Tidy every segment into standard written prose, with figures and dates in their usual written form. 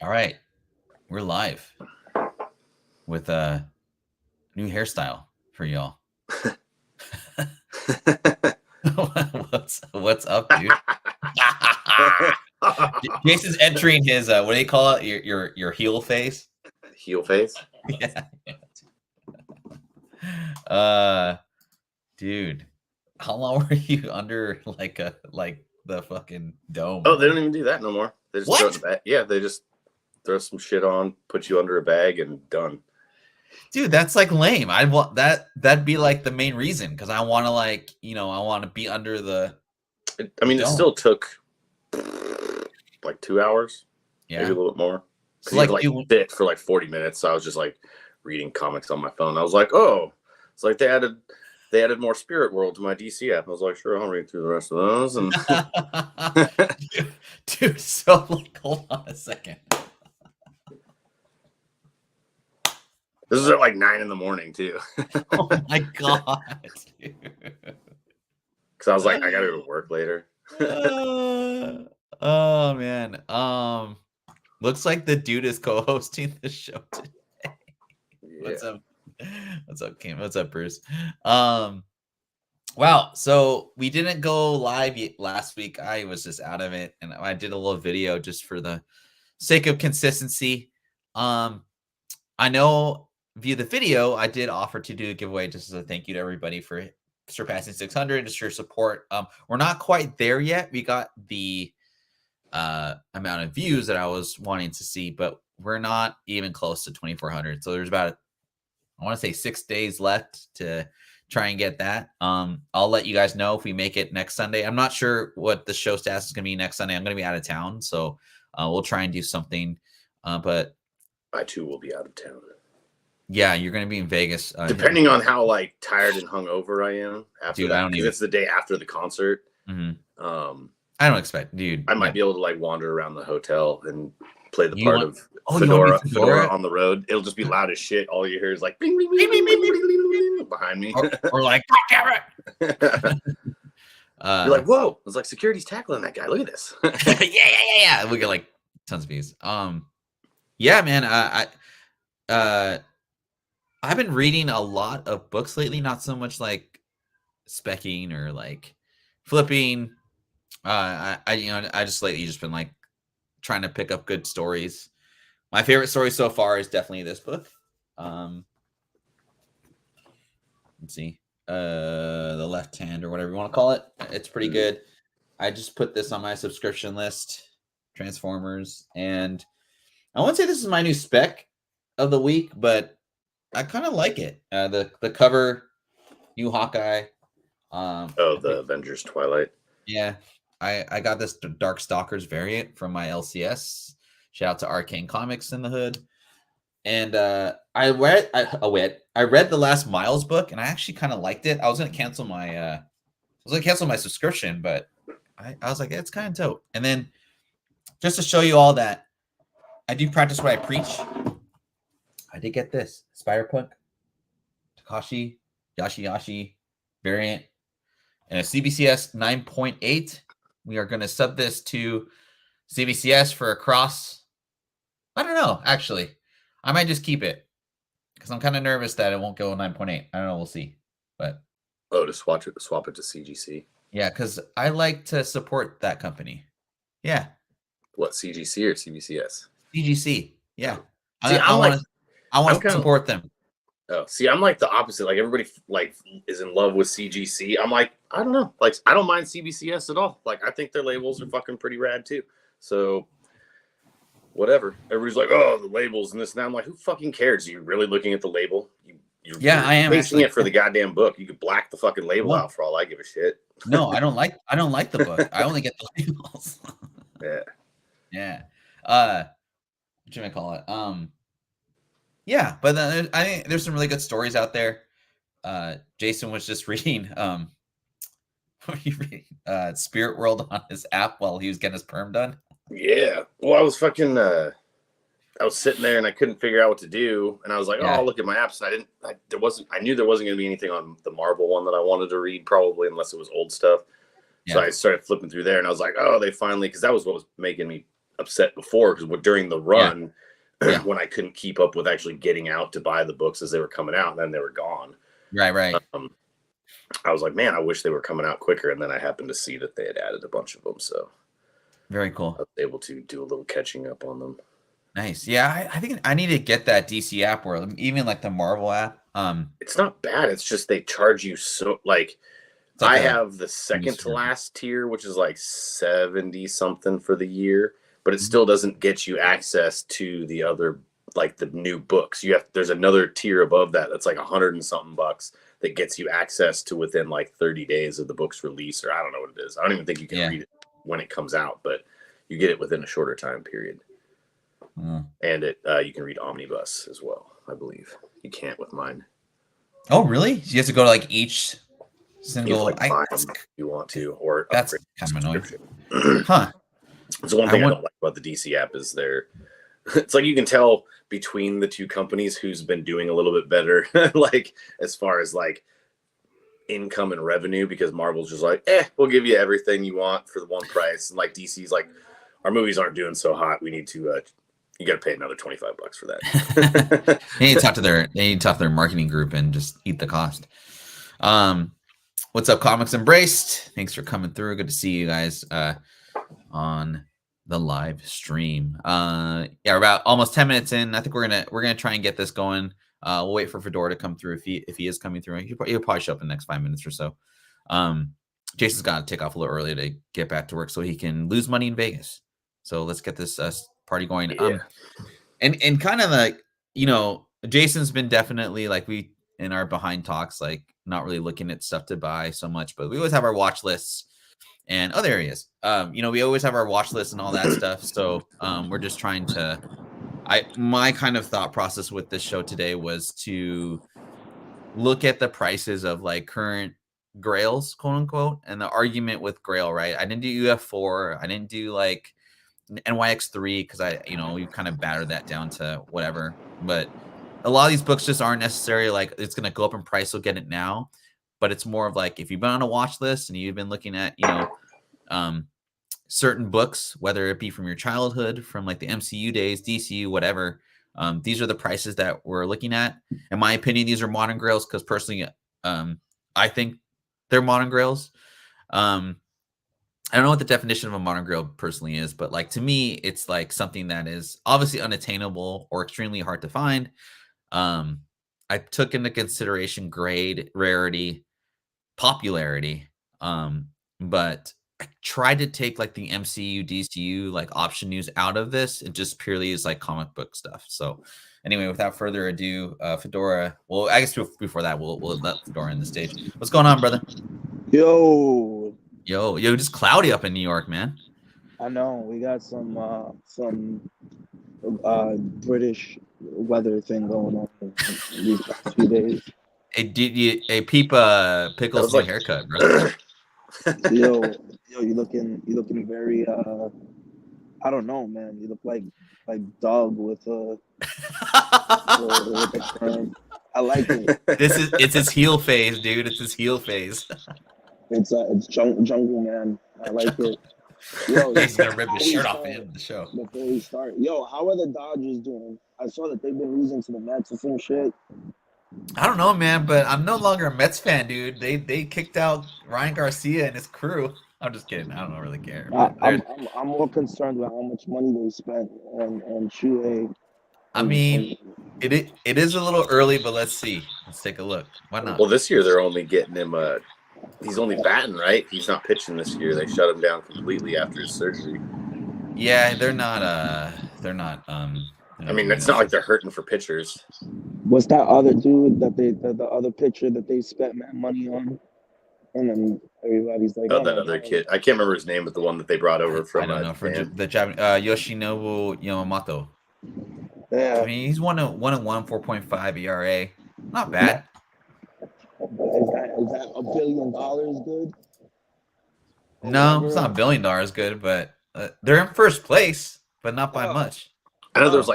All right, we're live with a new hairstyle for y'all. What's up, dude? Jason's entering his what do you call it? Your heel face. Heel face. Yeah. Dude, how long were you under like the fucking dome? Oh, they don't even do that no more. They just What? throw it in the bag. Yeah, they just throw some shit on, put you under a bag, and done. Dude, that's like lame. I want that'd be like the main reason because I want to I want to be under the. It still took like 2 hours, Yeah, maybe a little bit more. so You have to sit for like 40 minutes. So I was just like reading comics on my phone. I was like, oh, it's like they added more Spirit World to my DC app. I was like, sure, I'll read through the rest of those. And dude, so like, hold on a second. This is at like 9 a.m. too. Oh my god, dude. Because I was like, I gotta go to work later. Oh man. Looks like the dude is co-hosting the show today. Yeah. What's up, Kim? What's up, Bruce? Wow. So we didn't go live last week. I was just out of it, and I did a little video just for the sake of consistency. I know via the video, I did offer to do a giveaway just as a thank you to everybody for surpassing 600, just your support. We're not quite there yet. We got the amount of views that I was wanting to see, but we're not even close to 2,400. So there's about, I want to say 6 days left to try and get that. I'll let you guys know if we make it next Sunday. I'm not sure what the show status is going to be next Sunday. I'm going to be out of town, so we'll try and do something. But I too will be out of town. Yeah, you're going to be in Vegas. Depending on how like tired and hungover I am after that, because it's the day after the concert. Mm-hmm. I don't expect, dude. I might be able to like wander around the hotel and play the part of Fedora on the road. It'll just be loud as shit. All you hear is like bing, bing, bing, bing, bing, bing, bing, bing, behind me. Or like, God damn it. You're like, whoa! It's like security's tackling that guy. Look at this. Yeah. We get like tons of views. Yeah, man. I've been reading a lot of books lately, not so much like specking or like flipping. I just lately just been like trying to pick up good stories. My favorite story so far is definitely this book. Let's see. The Left Hand or whatever you want to call it. It's pretty good. I just put this on my subscription list, Transformers, and I won't say this is my new spec of the week, but I kind of like it. The cover, new Hawkeye. The Avengers Twilight. Yeah, I got this Dark Stalkers variant from my LCS. Shout out to Arcane Comics in the hood. And I read the last Miles book, and I actually kind of liked it. I was gonna cancel my subscription, but I was like, it's kind of dope. And then just to show you all that I do practice what I preach, I did get this Spider-Punk Takashi Yashi variant and a CBCS 9.8. We are going to sub this to CBCS for a cross. I don't know, actually. I might just keep it because I'm kind of nervous that it won't go 9.8. I don't know. We'll see. But to swap it to CGC. Yeah, because I like to support that company. Yeah. What, CGC or CBCS? CGC. Yeah. See, I want to support them. Oh, see, I'm like the opposite. Like everybody like is in love with CGC. I'm like, I don't know. Like I don't mind CBCS at all. Like I think their labels are fucking pretty rad too. So whatever. Everybody's like, oh, the labels and this and that. I'm like, who fucking cares? Are you really looking at the label? I am facing it for the goddamn book. You could black the fucking label out for all I give a shit. No, I don't like the book. I only get the labels. Yeah. What should I call it? Yeah, but I think there's some really good stories out there. Jason was just reading what were you reading? Spirit World on his app while he was getting his perm done. Yeah. Well, I was fucking I was sitting there and I couldn't figure out what to do, and I was like, "Oh, I'll look at my apps." And I knew there wasn't going to be anything on the Marvel one that I wanted to read, probably, unless it was old stuff. Yeah. So I started flipping through there, and I was like, "Oh, they finally," because that was what was making me upset before because during the run, Yeah. when I couldn't keep up with actually getting out to buy the books as they were coming out, and then they were gone. Right. I was like, man, I wish they were coming out quicker. And then I happened to see that they had added a bunch of them, so very I cool. was able to do a little catching up on them. Nice. Yeah, I think I need to get that DC app or even like the Marvel app. It's not bad. It's just they charge you so like It's like I a have the second to last tier, which is like 70 something for the year, but it still doesn't get you access to the other, like the new books. There's another tier above that that's like 100 and something bucks that gets you access to within like 30 days of the book's release, or I don't know what it is. I don't even think you can read it when it comes out, but you get it within a shorter time period. And you can read omnibus as well, I believe. You can't with mine. Oh, really? So you have to go to like each single. You buy them if you want to, or that's kind of annoying. Huh? So one thing I don't like about the DC app is it's like you can tell between the two companies who's been doing a little bit better, like as far as like income and revenue, because Marvel's just like, we'll give you everything you want for the one price, and like DC's like, our movies aren't doing so hot, we need to you got to pay another $25 for that. They need to talk to their marketing group and just eat the cost. What's up, Comics Embraced? Thanks for coming through. Good to see you guys on the live stream. Yeah, we're about almost 10 minutes in. I think we're gonna try and get this going. We'll wait for Fedora to come through if he is coming through. He'll probably show up in the next 5 minutes or so. Jason's got to take off a little early to get back to work so he can lose money in Vegas. So let's get this party going. Yeah. And kind of like, Jason's been definitely like we in our behind talks, like not really looking at stuff to buy so much, but we always have our watch lists and other areas. We always have our watch lists and all that stuff. So we're just trying to. My kind of thought process with this show today was to look at the prices of like current grails, quote unquote, and the argument with Grail. Right? I didn't do UF4. I didn't do like NYX3 because we kind of battered that down to whatever. But a lot of these books just aren't necessarily like it's going to go up in price, so get it now. But it's more of like if you've been on a watch list and you've been looking at certain books, whether it be from your childhood, from like the MCU days, DCU, whatever. These are the prices that we're looking at. In my opinion, these are modern grails because personally, I think they're modern grails. I don't know what the definition of a modern grail personally is, but like to me, it's like something that is obviously unattainable or extremely hard to find. I took into consideration grade, rarity, popularity, but I tried to take like the MCU, DCU, like option news out of this. It just purely is like comic book stuff. So anyway, without further ado, Fedora. Well, I guess before that, we'll let Fedora in the stage. What's going on, brother? Yo, just cloudy up in New York, man. I know we got some British weather thing going on these past few days. Hey, peep Pickles' new haircut, bro. yo, you looking very I don't know, man. You look like dog with a perm. I like it. It's his heel phase, dude. It's his heel phase. It's jungle man. I like it. Yo, he's gonna rip his shirt off in the show. Before we start, how are the Dodgers doing? I saw that they've been losing to the Mets or some shit. I don't know, man, but I'm no longer a Mets fan, dude. They kicked out Ryan Garcia and his crew. I'm just kidding. I don't really care. I'm more concerned about how much money they spent on Shohei. I mean, it is a little early, but let's see. Let's take a look. Why not? Well, this year they're only getting him he's only batting, right? He's not pitching this year. They shut him down completely after his surgery. Yeah, they're not. I mean, it's not like they're hurting for pitchers. What's that other dude the other pitcher that they spent money on? And then everybody's like, that other kid. I can't remember his name, but the one that they brought over from. I don't know, from the Japanese Yoshinobu Yamamoto. Yeah. I mean, he's 1-1, 4.5 ERA. Not bad. Is that $1 billion good? No, it's not $1 billion good, but they're in first place, but not by much. I know there was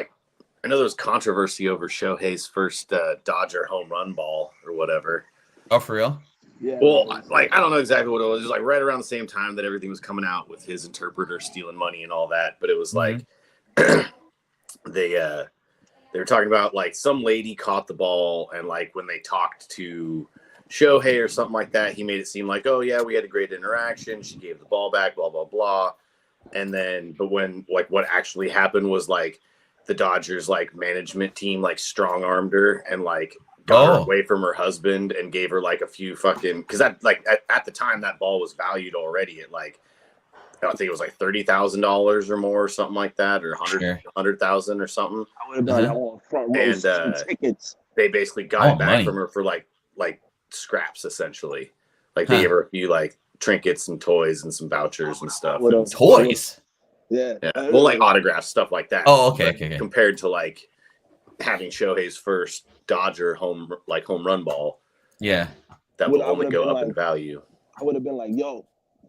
controversy over Shohei's first Dodger home run ball or whatever. Oh, for real? Yeah. Well, like I don't know exactly what it was. It was like right around the same time that everything was coming out with his interpreter stealing money and all that. But it was like they were talking about like some lady caught the ball, and like when they talked to Shohei or something like that, he made it seem like, oh yeah, we had a great interaction. She gave the ball back, blah blah blah. And then, but when like what actually happened was like the Dodgers like management team like strong armed her and like got her away from her husband and gave her like a few fucking, because that like at the time that ball was valued already at like I think it was like $30,000 or more or something like that, or 100,000 or something. I would have done all front row tickets. They basically got it back from her for like scraps essentially. Like they gave her a few like trinkets and toys and some vouchers and stuff. Toys? Yeah. Well, like autographs, stuff like that. Oh, okay. Compared to like having Shohei's first Dodger home run ball. Yeah. That would only go up in value. I would have been like, yo,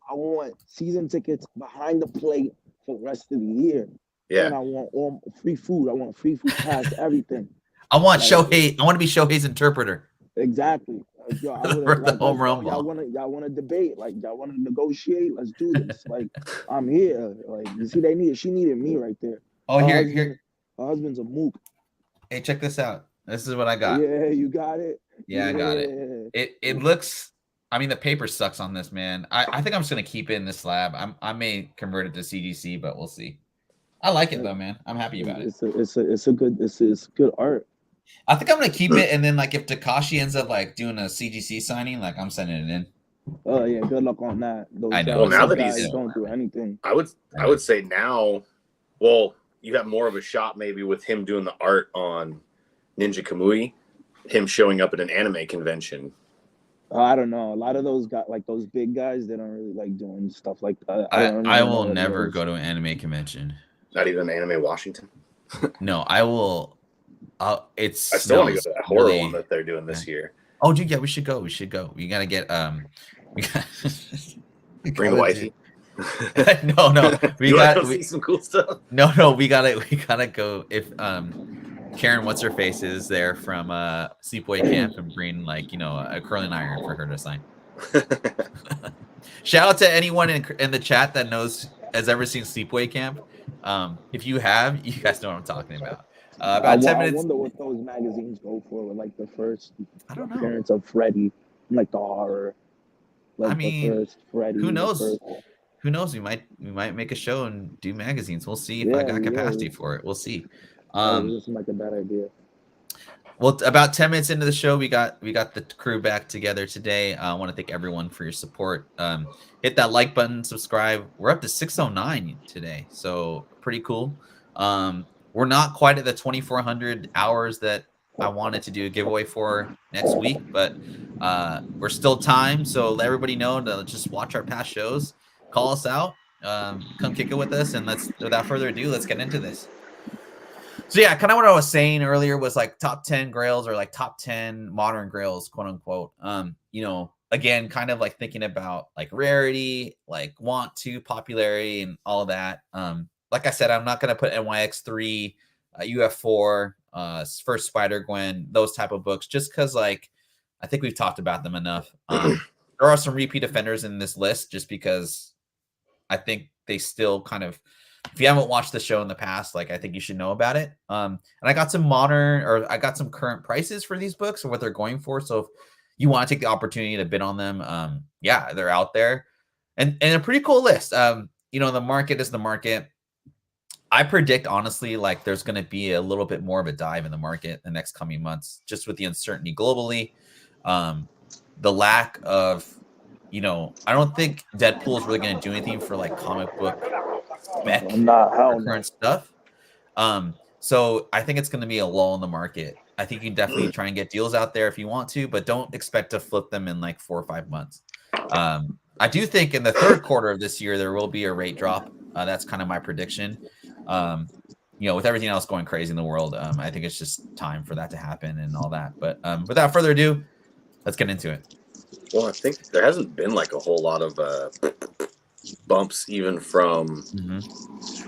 I want season tickets behind the plate for the rest of the year. Yeah. And I want all free food. I want free food past everything. I want Shohei. I want to be Shohei's interpreter. Exactly. Like, yo, the home run ball. Y'all want to debate? Like, y'all want to negotiate? Let's do this. Like, I'm here. Like, you see, she needed me right there. Oh, here. Her husband's a mook. Hey, check this out. This is what I got. Yeah, you got it. Yeah, I got it. It looks. I mean, the paper sucks on this, man. I think I'm just gonna keep it in this slab. I may convert it to CGC, but we'll see. I like it though, man. I'm happy about it. It's good art. I think I'm gonna keep it, and then like if Takashi ends up like doing a CGC signing, like I'm sending it in. Oh yeah, good luck on that. I know. Well, now that he's don't do anything, I would say now. Well, you have more of a shot maybe with him doing the art on Ninja Kamui, him showing up at an anime convention. I don't know. A lot of those guys, like those big guys, they don't really like doing stuff like that. I will never go to an anime convention. Not even Anime Washington. No, I will. I still want to go to that horror one that they're doing this year. Oh, dude, yeah, we should go. We gotta get bring the wifey. No, we got see some cool stuff. No, we gotta go if Karen, what's her face, is there from Sleepaway Camp and bring like a curling iron for her to sign. Shout out to anyone in the chat that has ever seen Sleepaway Camp. If you have, you guys know what I'm talking about. About 10 minutes. I wonder what those magazines go for. Like the first appearance of Freddy, like the horror. Like I mean, the first Freddy, who knows? Who knows? We might make a show and do magazines. We'll see if I got capacity for it. We'll see. Doesn't seem like a bad idea. Well, about 10 minutes into the show, we got the crew back together today. I want to thank everyone for your support. Hit that like button, subscribe. We're up to 609 today, so pretty cool. We're not quite at the 2,400 hours that I wanted to do a giveaway for next week, but we're still time. So let everybody know to just watch our past shows, call us out, come kick it with us, and without further ado, let's get into this. So yeah, kind of what I was saying earlier was like top 10 grails or like top 10 modern grails, quote unquote. Again, kind of like thinking about like rarity, like want to, popularity, and all of that. Like I said, I'm not going to put NYX3, UF4, First Spider-Gwen, those type of books, just because like I think we've talked about them enough. There are some repeat offenders in this list just because I think they still kind of, if you haven't watched the show in the past, like I think you should know about it. And I got some current prices for these books or what they're going for. So if you want to take the opportunity to bid on them, yeah, they're out there, and a pretty cool list. The market is the market. I predict honestly, like there's going to be a little bit more of a dive in the market the next coming months, just with the uncertainty globally, the lack of, I don't think Deadpool is really going to do anything for like comic book spec current stuff. So I think it's going to be a lull in the market. I think you can definitely try and get deals out there if you want to, but don't expect to flip them in like 4 or 5 months. I do think in the third quarter of this year there will be a rate drop. That's kind of my prediction. With everything else going crazy in the world, I think it's just time for that to happen and all that. But without further ado, let's get into it. Well, I think there hasn't been like a whole lot of bumps even from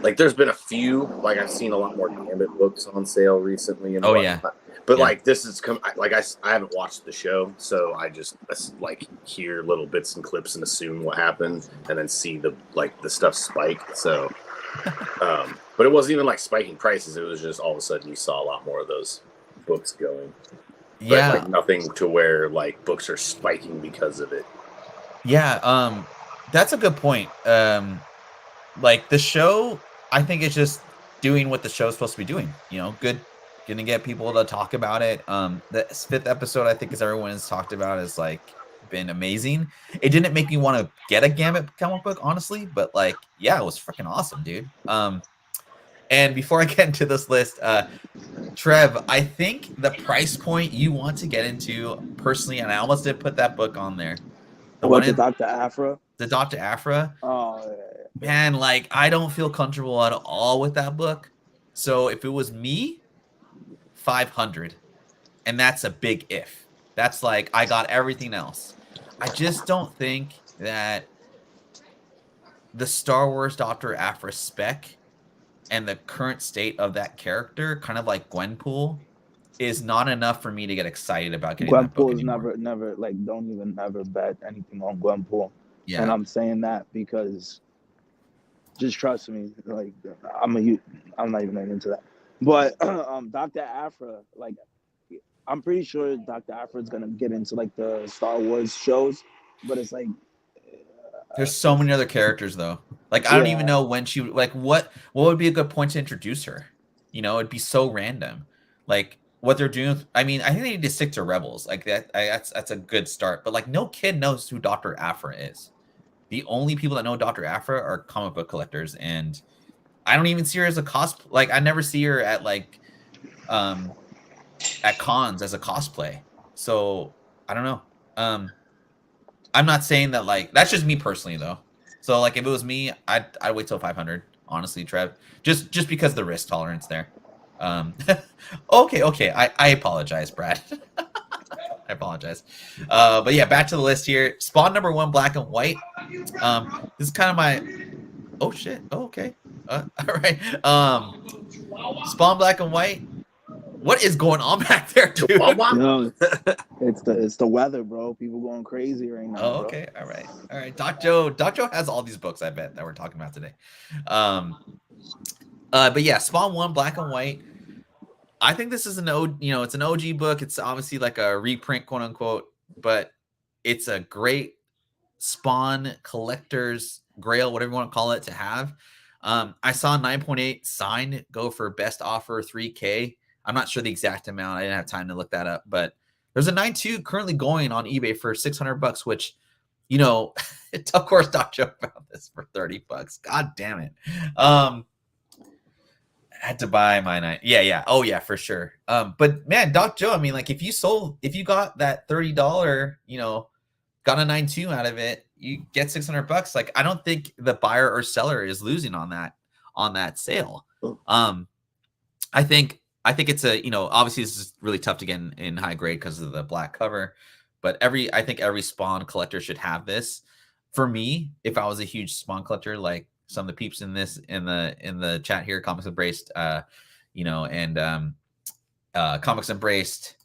like there's been a few, like I've seen a lot more Gambit books on sale recently and whatnot. But like this is like I haven't watched the show, so I just like hear little bits and clips and assume what happened and then see the stuff spike. So but it wasn't even like spiking prices, it was just all of a sudden you saw a lot more of those books going. But like nothing to where like books are spiking because of it. Yeah, that's a good point. Like the show, I think it's just doing what the show's supposed to be doing. You know, gonna get people to talk about it. The 5th episode, I think, as everyone has talked about, is like been amazing. It didn't make me want to get a Gambit comic book, honestly, but like, yeah, it was freaking awesome, dude. And before I get into this list, Trev, I think the price point you want to get into personally, and I almost did put that book on there. The Dr. Aphra? The Dr. Aphra. Oh, yeah. Man, like I don't feel comfortable at all with that book. So if it was me, 500. And that's a big if. That's like I got everything else. I just don't think that the Star Wars Dr. Aphra spec and the current state of that character, kind of like Gwenpool, is not enough for me to get excited about getting that book anymore. Never like don't even ever bet anything on Gwenpool. Yeah. And I'm saying that because just trust me, like I'm not even into that. But Dr. Aphra, like I'm pretty sure Dr. Aphra is gonna get into like the Star Wars shows, but it's like there's so many other characters though. Like I don't even know when she like what would be a good point to introduce her. You know, it'd be so random. Like what they're doing. I mean, I think they need to stick to Rebels. Like that's a good start. But like no kid knows who Dr. Aphra is. The only people that know Dr. Aphra are comic book collectors, and I don't even see her as a like I never see her at like at cons as a cosplay. So I don't know. I'm not saying that like that's just me personally though. So like if it was me, I'd wait till 500. Honestly, Trev, just because the risk tolerance there. Okay. I apologize, Brad. I apologize. But yeah, back to the list here. Spawn number 1, black and white. This is kind of my. Oh shit. Oh, okay. All right. Spawn black and white. What is going on back there, dude? No, it's the weather, bro. People going crazy right now. Oh, okay. Bro. All right. Doc Joe has all these books, I bet, that we're talking about today. But yeah, Spawn 1, black and white. I think this is it's an OG book. It's obviously like a reprint, quote unquote, but it's a great Spawn collector's grail, whatever you want to call it, to have. I saw 9.8 signed go for best offer $3K. I'm not sure the exact amount. I didn't have time to look that up, but there's a 9.2 currently going on eBay for $600, which, of course, Doc Joe found this for $30. God damn it. I had to buy my 9. Yeah. Oh yeah, for sure. But man, Doc Joe, I mean, like if you got that $30, got a 9.2 out of it, you get $600. Like I don't think the buyer or seller is losing on that sale. I think it's a, obviously this is really tough to get in high grade because of the black cover, but I think every Spawn collector should have this. For me, if I was a huge Spawn collector, like some of the peeps in the chat here, Comics Embraced, and Comics Embraced,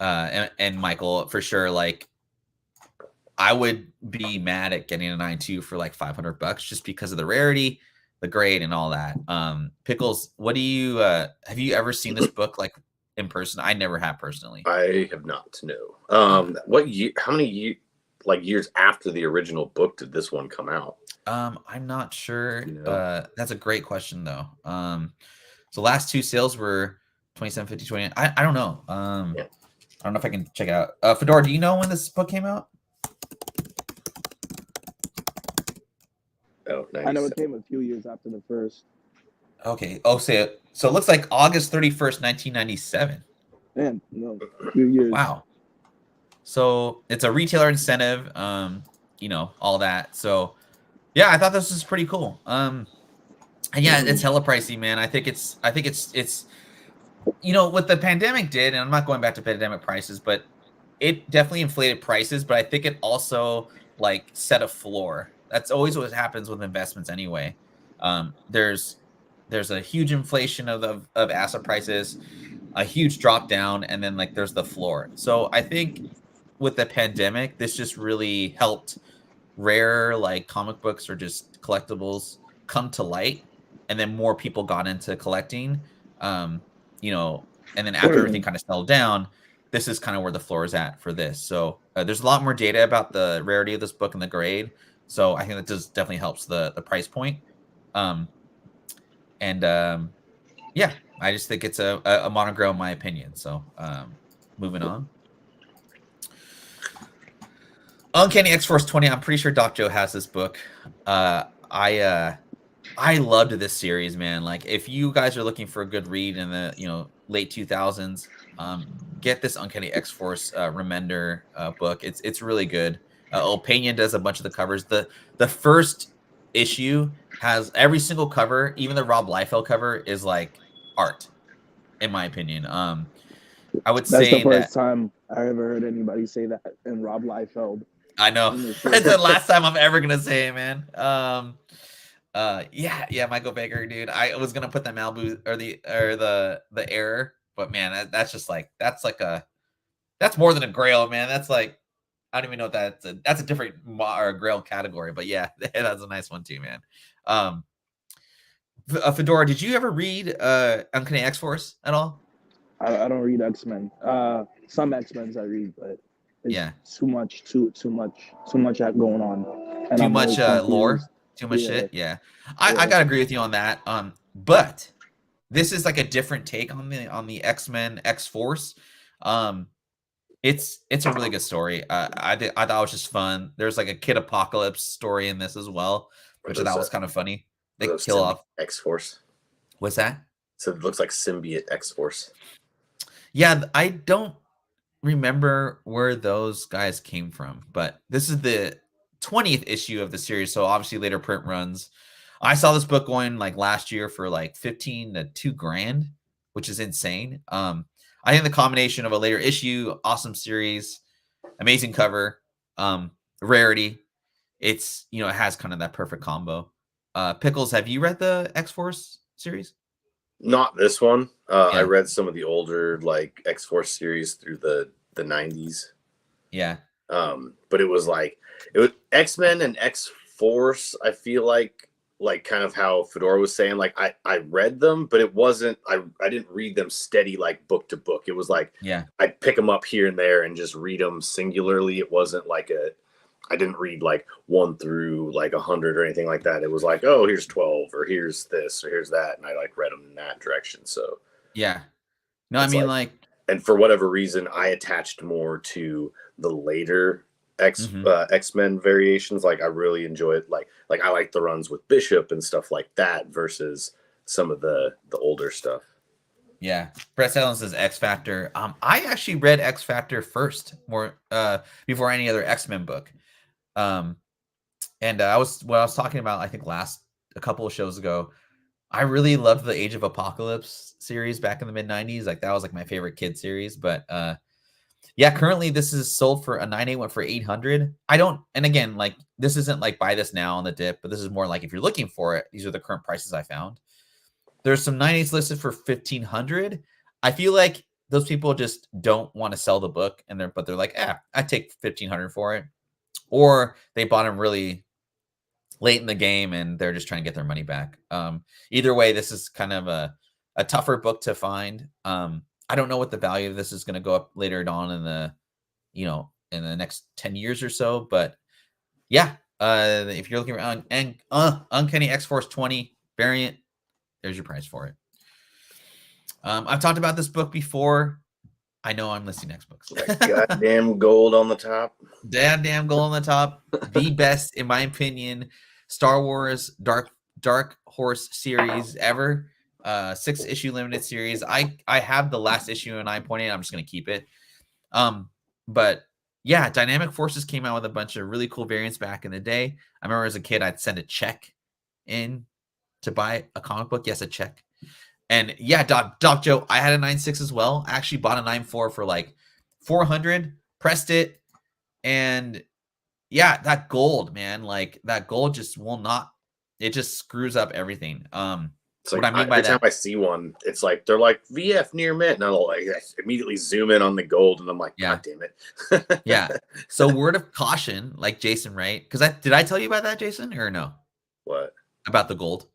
and Michael, for sure, like I would be mad at getting a 9.2 for like $500 just because of the rarity, the grade, and all that. Pickles, what do you have you ever seen this book like in person? I never have personally. I have not. No. What year? How many years after the original book did this one come out? I'm not sure. That's a great question though. So last 2 sales were 27, 50, 20. I don't know. I don't know if I can check it out. Fedora, do you know when this book came out? Oh, I know it came a few years after the first. Okay. Oh, so it looks like August 31st, 1997. Man, a few years. Wow. So it's a retailer incentive, all that. So yeah, I thought this was pretty cool. And yeah, it's hella pricey, man. I think it's what the pandemic did, and I'm not going back to pandemic prices, but it definitely inflated prices, but I think it also like set a floor. That's always what happens with investments anyway. There's a huge inflation of asset prices, a huge drop down, and then like there's the floor. So I think with the pandemic, this just really helped rare like comic books or just collectibles come to light, and then more people got into collecting. Um, you know, and then after everything kind of settled down, this is kind of where the floor is at for this. So there's a lot more data about the rarity of this book and the grade. So I think that just definitely helps the price point. Yeah, I just think it's a monograph in my opinion. So moving on. Uncanny X-Force 20. I'm pretty sure Doc Joe has this book. I loved this series, man. Like, if you guys are looking for a good read in the late 2000s, get this Uncanny X-Force Remender book. It's really good. Opinion does a bunch of the covers. The first issue has every single cover, even the Rob Liefeld cover, is like art, in my opinion. I would That's say the first time I ever heard anybody say that. And Rob Liefeld. I know. It's the last time I'm ever gonna say it, man. Yeah, Michael Baker, dude. I was gonna put the Malibu or the error, but man, that's more than a Grail, man. That's like, I don't even know if that's a different or Grail category, but yeah, that's a nice one too, man. Fedora, did you ever read Uncanny X-Force at all? I don't read X-Men. Some X-Men's I read, but it's too much going on. And too much lore, too much shit. Yeah. I gotta agree with you on that. But this is like a different take on the X-Men X-Force. It's a really good story. I thought it was just fun. There's like a Kid Apocalypse story in this as well, which I thought was kind of funny. They kill off X-Force. What's that? So it looks like symbiote X-Force. Yeah, I don't remember where those guys came from, but this is the 20th issue of the series, so obviously later print runs. I saw this book going like last year for like 15 to $2,000, which is insane. I think the combination of a later issue, awesome series, amazing cover, rarity, it has kind of that perfect combo. Pickles, have you read the X-Force series? Not this one. I read some of the older like X-Force series through the 90s. Yeah. But it was X-Men and X-Force. I feel like kind of how Fedora was saying, like I read them, but it wasn't, I didn't read them steady, like book to book. It was like, I'd pick them up here and there and just read them singularly. It wasn't like I didn't read like 1 through like 100 or anything like that. It was like, oh, here's 12 or here's this or here's that. And I like read them in that direction. So yeah, no, I mean like, and for whatever reason, I attached more to the later X-Men variations. Like I really enjoy it. Like I like the runs with Bishop and stuff like that versus some of the older stuff. Yeah, Brett Allen says X Factor. I actually read X Factor first, before any other X-Men book. And I was talking about, I think a couple of shows ago, I really loved the Age of Apocalypse series back in the mid 90s. Like that was like my favorite kid series. But currently this is sold for a 9.8, went for 800. And again, like this isn't like buy this now on the dip, but this is more like if you're looking for it, these are the current prices I found. There's some 9.8s listed for 1,500. I feel like those people just don't want to sell the book, but they're like, I take 1,500 for it. Or they bought them really late in the game and they're just trying to get their money back. Either way, this is kind of a tougher book to find. I don't know what the value of this is going to go up later on in the next 10 years or so. But yeah, if you're looking around and Uncanny X-Force 20 variant, there's your price for it. I've talked about this book before. I know I'm listing next books. Goddamn gold on the top. Damn gold on the top. The best, in my opinion, Star Wars Dark Horse series ever. 6-issue limited series. I have the last issue and I'm just gonna keep it. But yeah, Dynamic Forces came out with a bunch of really cool variants back in the day. I remember as a kid, I'd send a check in to buy a comic book. Yes, a check. And yeah, Doc Joe, I had a 9.6 as well. I actually bought a 9.4 for like 400, pressed it, and yeah, that gold, man, like that gold just will not. It just screws up everything. It's What like I mean by every time that, I see one, it's like they're like VF near mint, and I'll like immediately zoom in on the gold, and I'm like, yeah, God damn it. yeah. So word of caution, like Jason, right? Because did I tell you about that, Jason, or no? What? About the gold?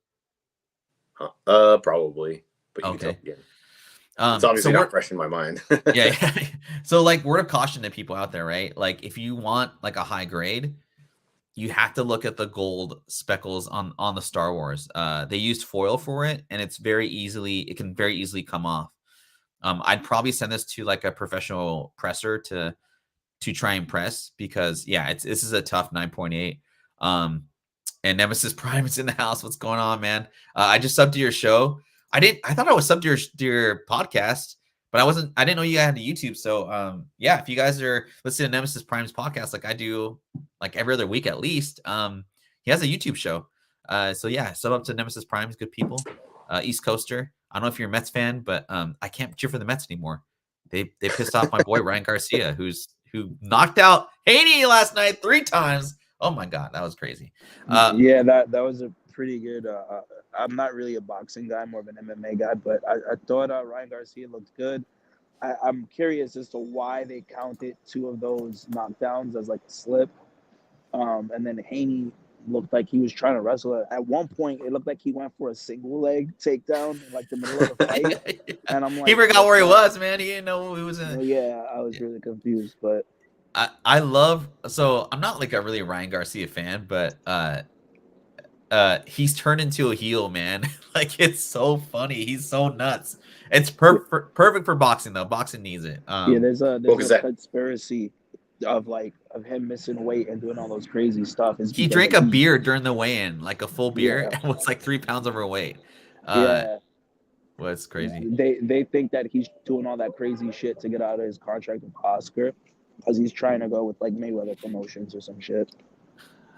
Huh. Probably, but you can tell Okay. me again. It's obviously So not we're fresh in my mind. yeah, yeah. So like word of caution to people out there, right? Like if you want like a high grade, you have to look at the gold speckles on the Star Wars. They used foil for it, and it can very easily come off. I'd probably send this to like a professional presser to try and press because yeah, this is a tough 9.8. And Nemesis Prime is in the house. What's going on, man? I just subbed to your show. I thought I was subbed to your podcast, but I wasn't. I didn't know you had a YouTube. So yeah, if you guys are listening to Nemesis Prime's podcast, like I do, like every other week at least, he has a YouTube show. So yeah, sub up to Nemesis Prime's good people, East Coaster. I don't know if you're a Mets fan, but I can't cheer for the Mets anymore. They pissed off my boy Ryan Garcia, who knocked out Haney last night 3 times. Oh my god, that was crazy. Yeah, that was a pretty good. I'm not really a boxing guy, more of an MMA guy, but I thought Ryan Garcia looked good. I'm curious as to why they counted 2 of those knockdowns as like a slip. And then Haney looked like he was trying to wrestle. At one point, it looked like he went for a single leg takedown in like the middle of the fight. Yeah. And I'm like, He forgot where he was, man. He didn't know he was in. Well, yeah, I was really confused, but I love. So I'm not like a really Ryan Garcia fan, but he's turned into a heel, man. Like it's so funny. He's so nuts. It's perfect for boxing though. Boxing needs it. yeah, there's a that? conspiracy of him missing weight and doing all those crazy stuff. Is He because drank a beer during the weigh-in, like a full beer, Yeah. and was like 3 pounds overweight. Yeah, Was crazy. they think that he's doing all that crazy shit to get out of his contract with Oscar because he's trying to go with like Mayweather Promotions or some shit.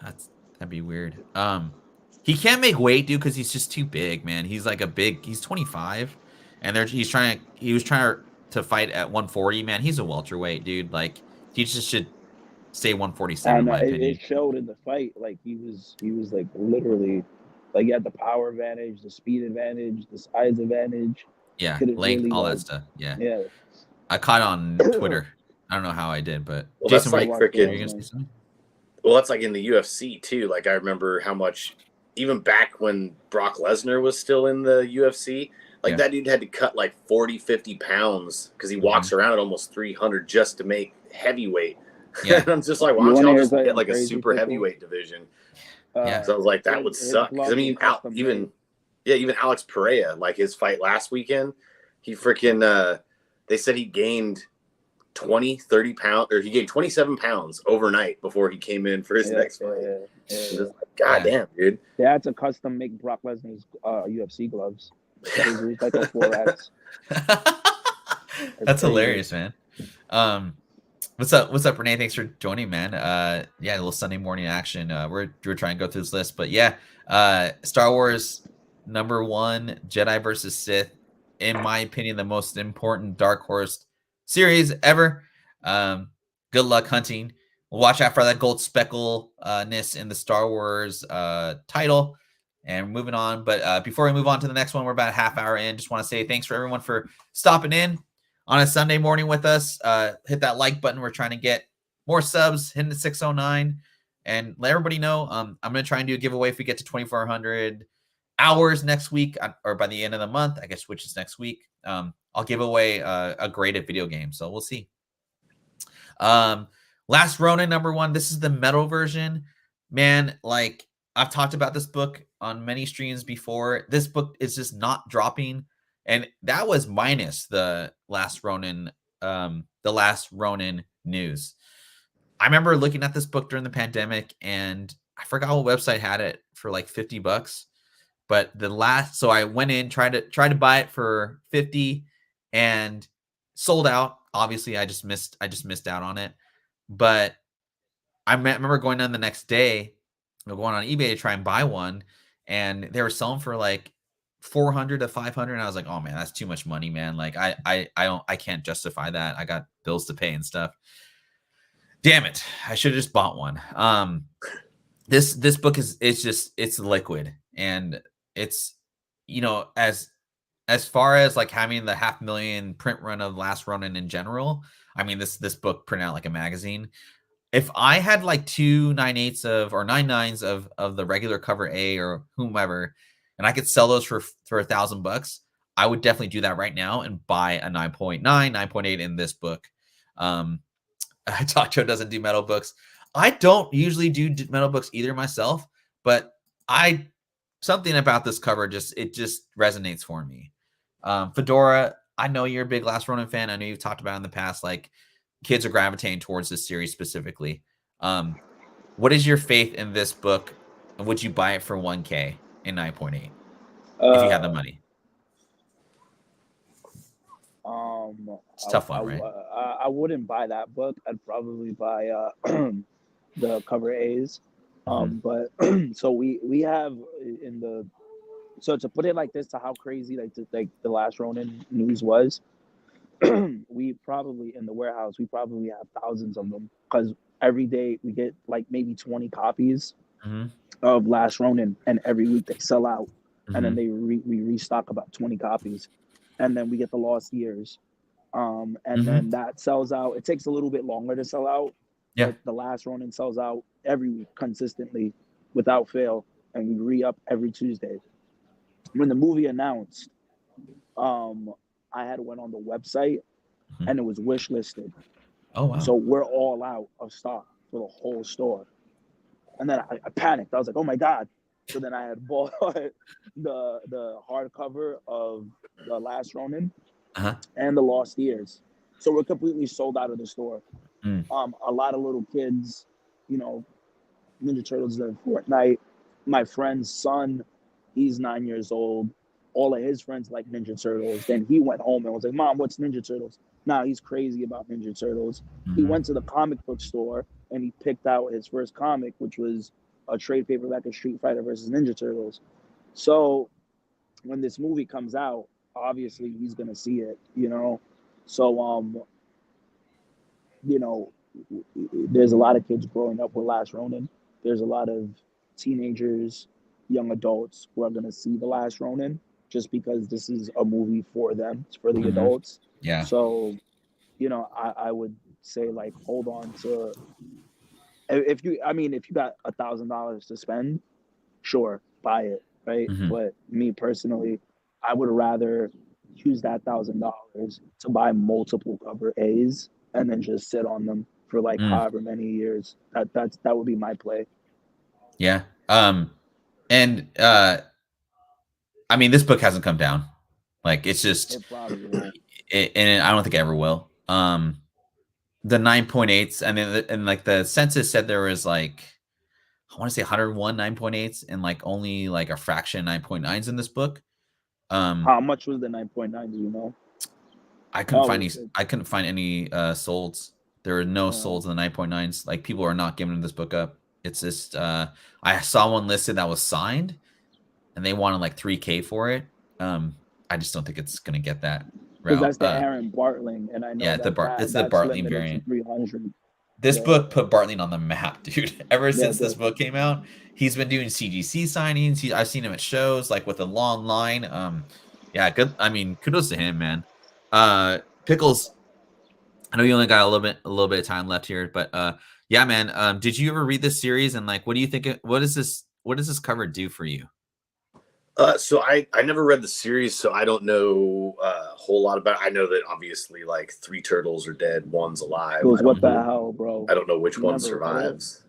That'd be weird. He can't make weight, dude, because he's just too big, man. He's like he's 25, and he was trying to fight at 140, man. He's a welterweight, dude. Like he just should stay 147, in my opinion. It showed in the fight. Like he was like literally, like he had the power advantage, the speed advantage, the size advantage. Yeah, Couldn't length, really, all that like- stuff. Yeah. Yeah, I caught on Twitter. I don't know how I did, but Well, Jason, that's like were you freaking. gonna say something? Well, that's like in the UFC too. Like I remember how much, even back when Brock Lesnar was still in the UFC, like Yeah. that dude had to cut like 40, 50 pounds because he walks around at almost 300 just to make heavyweight. Yeah. And I'm just like, why You don't wanna y'all hear just something get like a crazy, super people? heavyweight division? Yeah. So I was like, that would his suck. 'Cause, I gloves mean, are custom even Alex Pereira, like his fight last weekend, he freaking they said he gained 30 pounds, or he gained 27 pounds overnight before he came in for his next fight. Yeah. Just like, God damn, dude. They had to custom make Brock Lesnar's UFC gloves. It was like a 4X. That's crazy. hilarious, man. What's up, Renee? Thanks for joining, man. Yeah, a little Sunday morning action. We're trying to go through this list, but yeah, Star Wars #1, Jedi versus Sith, in my opinion, the most important Dark Horse series ever. Good luck hunting. We'll watch out for that gold speckle-ness in the Star Wars title. And moving on, but before we move on to the next one, we're about a half hour in. Just want to say thanks for everyone for stopping in on a Sunday morning with us. Hit that like button. We're trying to get more subs, hitting the 609, and let everybody know. I'm going to try and do a giveaway if we get to 2,400 hours next week, or by the end of the month, I guess, which is next week. I'll give away a graded video game, so we'll see. Last Ronin #1. This is the metal version, man. Like I've talked about this book on many streams before. This book is just not dropping, and that was minus the Last Ronin news. I remember looking at this book during the pandemic, and I forgot what website had it for like $50. But so I went in, tried to buy it for 50 and sold out. Obviously, I just missed out on it. But I remember going on the next day, going on eBay to try and buy one, and they were selling for like 400 to 500, and I was like, oh man, that's too much money, man. Like I can't justify that. I got bills to pay and stuff. Damn it! I should have just bought one. This book it's liquid, and it's as far as like having the 500,000 print run of Last Ronin in general. I mean, this book printed out like a magazine. If I had like 2 9/8 of or 9/9 of the regular cover A or whomever, and I could sell those for $1,000, I would definitely do that right now and buy a 9.9, 9.8 in this book. Tacho doesn't do metal books. I don't usually do metal books either myself, but something about this cover just resonates for me. Fedora, I know you're a big Last Ronin fan. I know you've talked about in the past, like kids are gravitating towards this series specifically. What is your faith in this book? And would you buy it for 1K in 9.8 if you had the money? It's a tough one, right? I wouldn't buy that book. I'd probably buy the cover A's. But so we have in the so to put it like this, to how crazy like the Last Ronin news was, we probably in the warehouse we probably have thousands of them because every day we get like maybe 20 copies of Last Ronin, and every week they sell out, and then we restock about 20 copies, and then we get the Lost Years, and then that sells out. It takes a little bit longer to sell out. Yeah. But the Last Ronin sells out every week consistently, without fail, and we re-up every Tuesday. When the movie announced, I had went on the website and it was wish listed. Oh wow! So we're all out of stock for the whole store. And then I panicked. I was like, "Oh my god!" So then I had bought the hardcover of the Last Ronin and the Lost Years. So we're completely sold out of the store. A lot of little kids, Ninja Turtles and Fortnite. My friend's son, he's 9 years old. All of his friends like Ninja Turtles. Then he went home and was like, "Mom, what's Ninja Turtles?" Now he's crazy about Ninja Turtles. He went to the comic book store and he picked out his first comic, which was a trade paperback of Street Fighter versus Ninja Turtles. So when this movie comes out, obviously he's gonna see it, So there's a lot of kids growing up with Last Ronin. There's a lot of teenagers, young adults who are going to see The Last Ronin just because this is a movie for them. It's for the adults. Yeah. So, I would say like hold on to if you got $1,000 to spend, sure, buy it, right? But me personally, I would rather use that $1,000 to buy multiple cover A's and then just sit on them for like however many years. That would be my play. Yeah. And I mean, this book hasn't come down. Like it's just, It probably won't. And I don't think it ever will. The 9.8s, I mean, and like the census said there was like, I want to say 101 9.8s and like only like a fraction 9.9s in this book. How much was the 9.9? Do you know? I couldn't find any solds. There were no solds in the 9.9s. Like people are not giving this book up. It's just I saw one listed that was signed and they wanted like 3K for it. I just don't think it's gonna get that route. Because that's the Aaron Bartling, and I know it's the Bartling variant. 300. This book put Bartling on the map, dude. Ever since this book came out, he's been doing CGC signings. I've seen him at shows like with a long line. Yeah, good. I mean, kudos to him, man. Pickles, I know you only got a little bit of time left here, but yeah, man. Did you ever read this series and like what do you think? What does this cover do for you? So I never read the series, so I don't know a whole lot about it. I know that obviously like 3 turtles are dead, 1's alive. What the hell, bro? I don't know which one survives.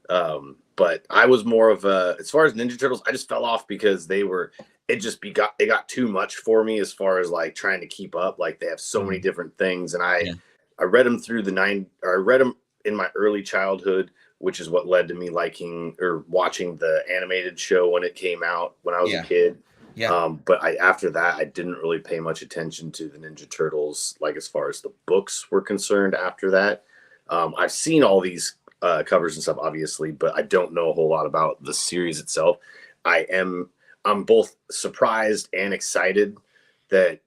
But I was more of as far as Ninja Turtles, I just fell off because it got too much for me as far as like trying to keep up. Like they have so many different things, and I read them through I read them in my early childhood, which is what led to me liking or watching the animated show when it came out when I was a kid. Yeah. But after that, I didn't really pay much attention to the Ninja Turtles, like as far as the books were concerned after that. I've seen all these covers and stuff, obviously, but I don't know a whole lot about the series itself. I'm both surprised and excited that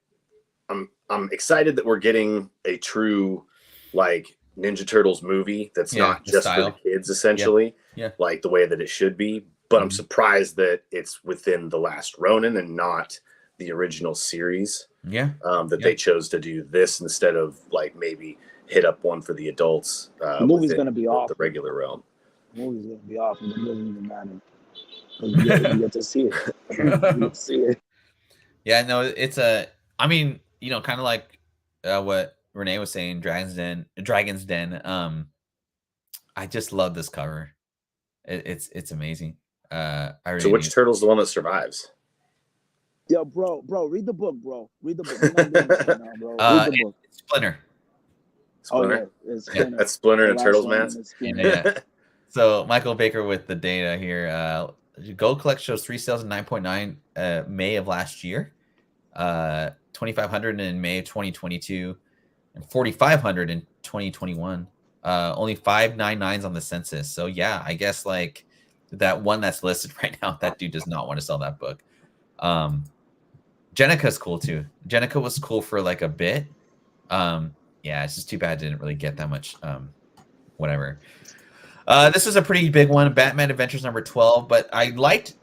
I'm excited that we're getting a true like Ninja Turtles movie that's not the just for the style. kids, essentially, Yeah. like the way that it should be. But I'm surprised that it's within The Last Ronin and not the original series. Yeah. That they chose to do this instead of like maybe hit up one for the adults. The movie's within gonna be the off. regular realm. The movie's gonna be off, and it doesn't even matter. You get to see it. You get to see it. Yeah, no, it's I mean, kind of like what Renee was saying, Dragon's Den. I just love this cover. It's amazing. I really So which turtle's the one that survives? Yo, bro, read the book, bro. Read the book. You're not doing this right now, bro. Read the book. Splinter. Splinter. Oh, yeah, it's Splinter. That's Splinter and Turtles Mask. Yeah. So Michael Baker with the data here. Gold Collect shows 3 sales in 9.9 May of last year, 2,500 in May of 2022, and 4,500 in 2021. Only 599s on the census. So yeah, I guess like that one that's listed right now, that dude does not want to sell that book. Jenica's cool too. Jenica was cool for like a bit. Yeah, it's just too bad it didn't really get that much. Whatever. This is a pretty big one, Batman Adventures number 12. But the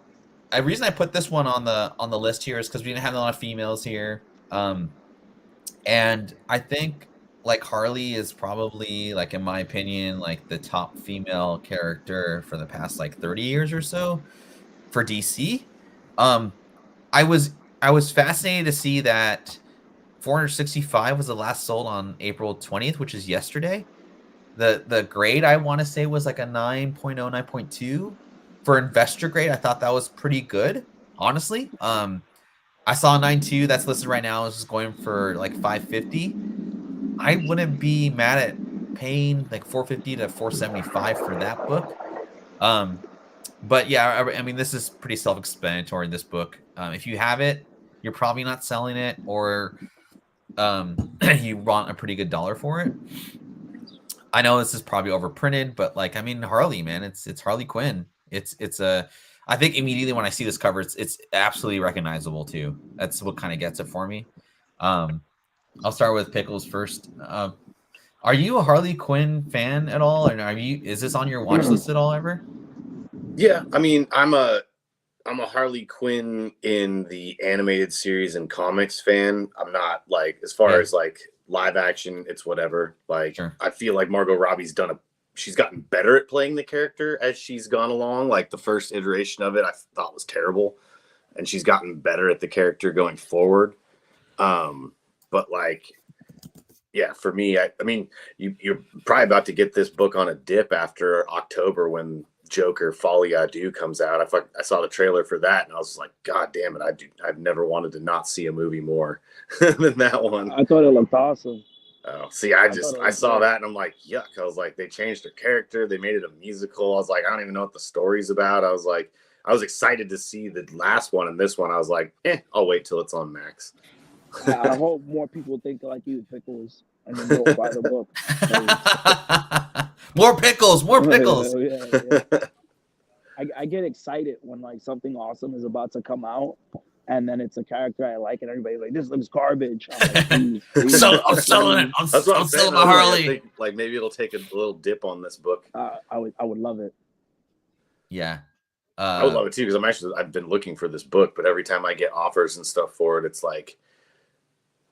reason I put this one on the list here is because we didn't have a lot of females here. And I think like Harley is probably, like, in my opinion, like the top female character for the past like 30 years or so for DC. I was fascinated to see that 465 was the last sold on April 20th, which is yesterday. The grade I want to say was like a 9.0, 9.2 for investor grade. I thought that was pretty good, honestly. I saw 9.2 that's listed right now is going for like 550. I wouldn't be mad at paying like 450 to 475 for that book. But yeah, I mean, this is pretty self-explanatory in this book. If you have it, you're probably not selling it, or you want a pretty good dollar for it. I know this is probably overprinted, but like, I mean, Harley, man, it's Harley Quinn. I think immediately when I see this cover, it's absolutely recognizable too. That's what kind of gets it for me. I'll start with Pickles first. Are you a Harley Quinn fan at all? And is this on your watch list at all ever? Yeah, I mean, I'm a Harley Quinn in the animated series and comics fan. I'm not like, as far as like live action, it's whatever. Like, sure. I feel like Margot Robbie's she's gotten better at playing the character as she's gone along. Like the first iteration of it, I thought was terrible, and she's gotten better at the character going forward. But like, yeah, for me, I mean, you're probably about to get this book on a dip after October when Joker Folie à Deux comes out. I saw the trailer for that, and I was like, God damn it! I've never wanted to not see a movie more than that one. I thought it looked awesome. Oh, see, I saw that and I'm like, yuck. I was like, they changed her character, they made it a musical. I was like, I don't even know what the story's about. I was excited to see the last one, and this one I was like, I'll wait till it's on Max. I hope more people think like you, Pickles, and then go buy the book. More pickles. Yeah. I get excited when like something awesome is about to come out, and then it's a character I like, and everybody's like, "This looks garbage." I'm like, please. So I'm selling it. I'm selling my Harley. Like maybe it'll take a little dip on this book. I would love it. Yeah, I would love it too, because I've been looking for this book, but every time I get offers and stuff for it, it's like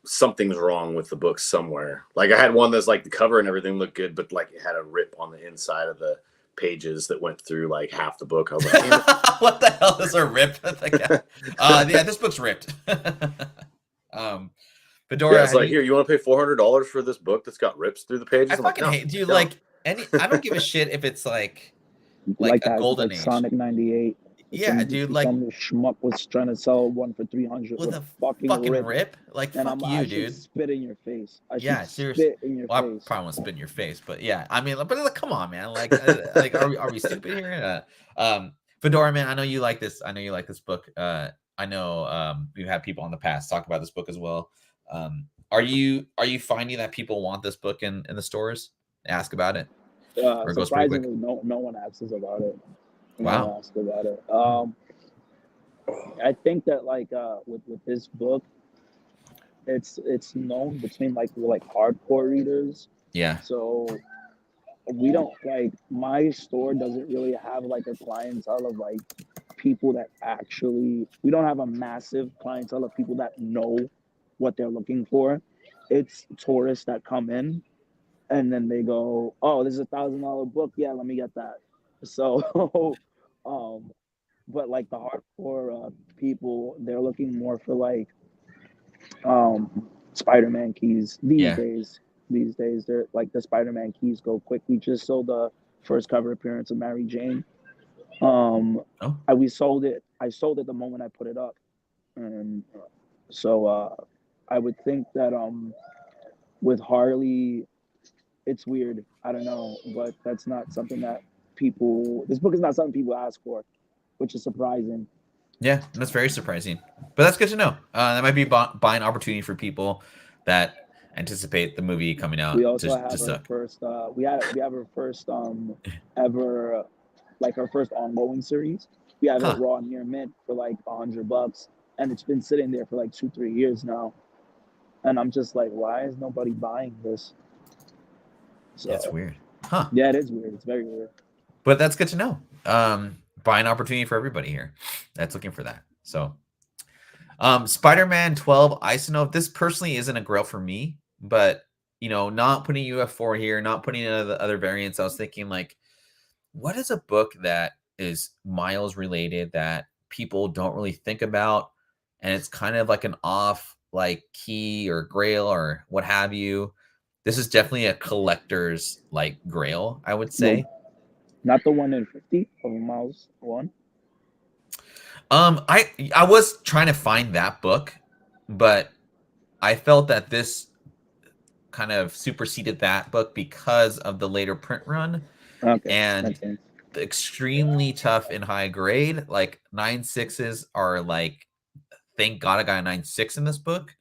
something's wrong with the book somewhere. Like I had one that's like the cover and everything looked good, but like it had a rip on the inside of the pages that went through like half the book. I was like, what the hell is a rip? Yeah, this book's ripped. Fedora, it's like, here, you want to pay $400 for this book that's got rips through the pages? I fucking hate. Do you like any? I don't give a shit if it's like a golden age. Sonic 98. Yeah, dude. Like some schmuck was trying to sell one for 300 with a fucking rip. Like, and fuck you, dude. Spit in your face. Seriously. Spit in your face. I probably won't spit in your face, but yeah, I mean, but like, come on, man. Like are we stupid here? Fedora, man, I know you like this. I know you like this book. I know we've had people in the past talk about this book as well. Are you finding that people want this book in the stores? Ask about it. Or it goes pretty quick? No one asks us about it. Wow. Ask about it. I think that like with this book, it's known between like hardcore readers Yeah. So we don't like my store doesn't really have like a clientele of like people that actually we don't have a massive clientele of people that know what they're looking for. It's tourists that come in and then they go, oh, this is $1,000 book, yeah, let me get that. So um but like the hardcore people, they're looking more for like Spider-Man keys these Yeah. days. These days, they're like the Spider-Man keys go quick. We just sold the first cover appearance of Mary Jane. Oh, We sold it. I sold it the moment I put it up, and so I would think that with Harley, it's weird. I don't know, but that's not something that people. This book is not something people ask for, which is surprising. yeah, that's very surprising, but that's good to know. That might be buying opportunity for people that anticipate the movie coming out. We also have Just our first. We have our first ever like our first ongoing series. We have it huh? raw near mint for like $100, and it's been sitting there for like 2-3 years now. And I'm just like, why is nobody buying this? That's So weird, huh? yeah, it is weird. It's very weird. But that's good to know. Buying opportunity for everybody here that's looking for that. So, Spider-Man 12 Isonote. This personally isn't a grail for me, but not putting UF4 here, not putting in other variants. I was thinking like, what is a book that is Miles related that people don't really think about, and it's kind of like an off like key or grail or what have you. This is definitely a collector's like grail, I would No, say. not the 1 in 50 of Miles one. I was trying to find that book, but I felt that this kind of superseded that book because of the later print run Okay, and makes sense. extremely tough in high grade. Like 9.6s are like, thank God I got a 9.6 in this book.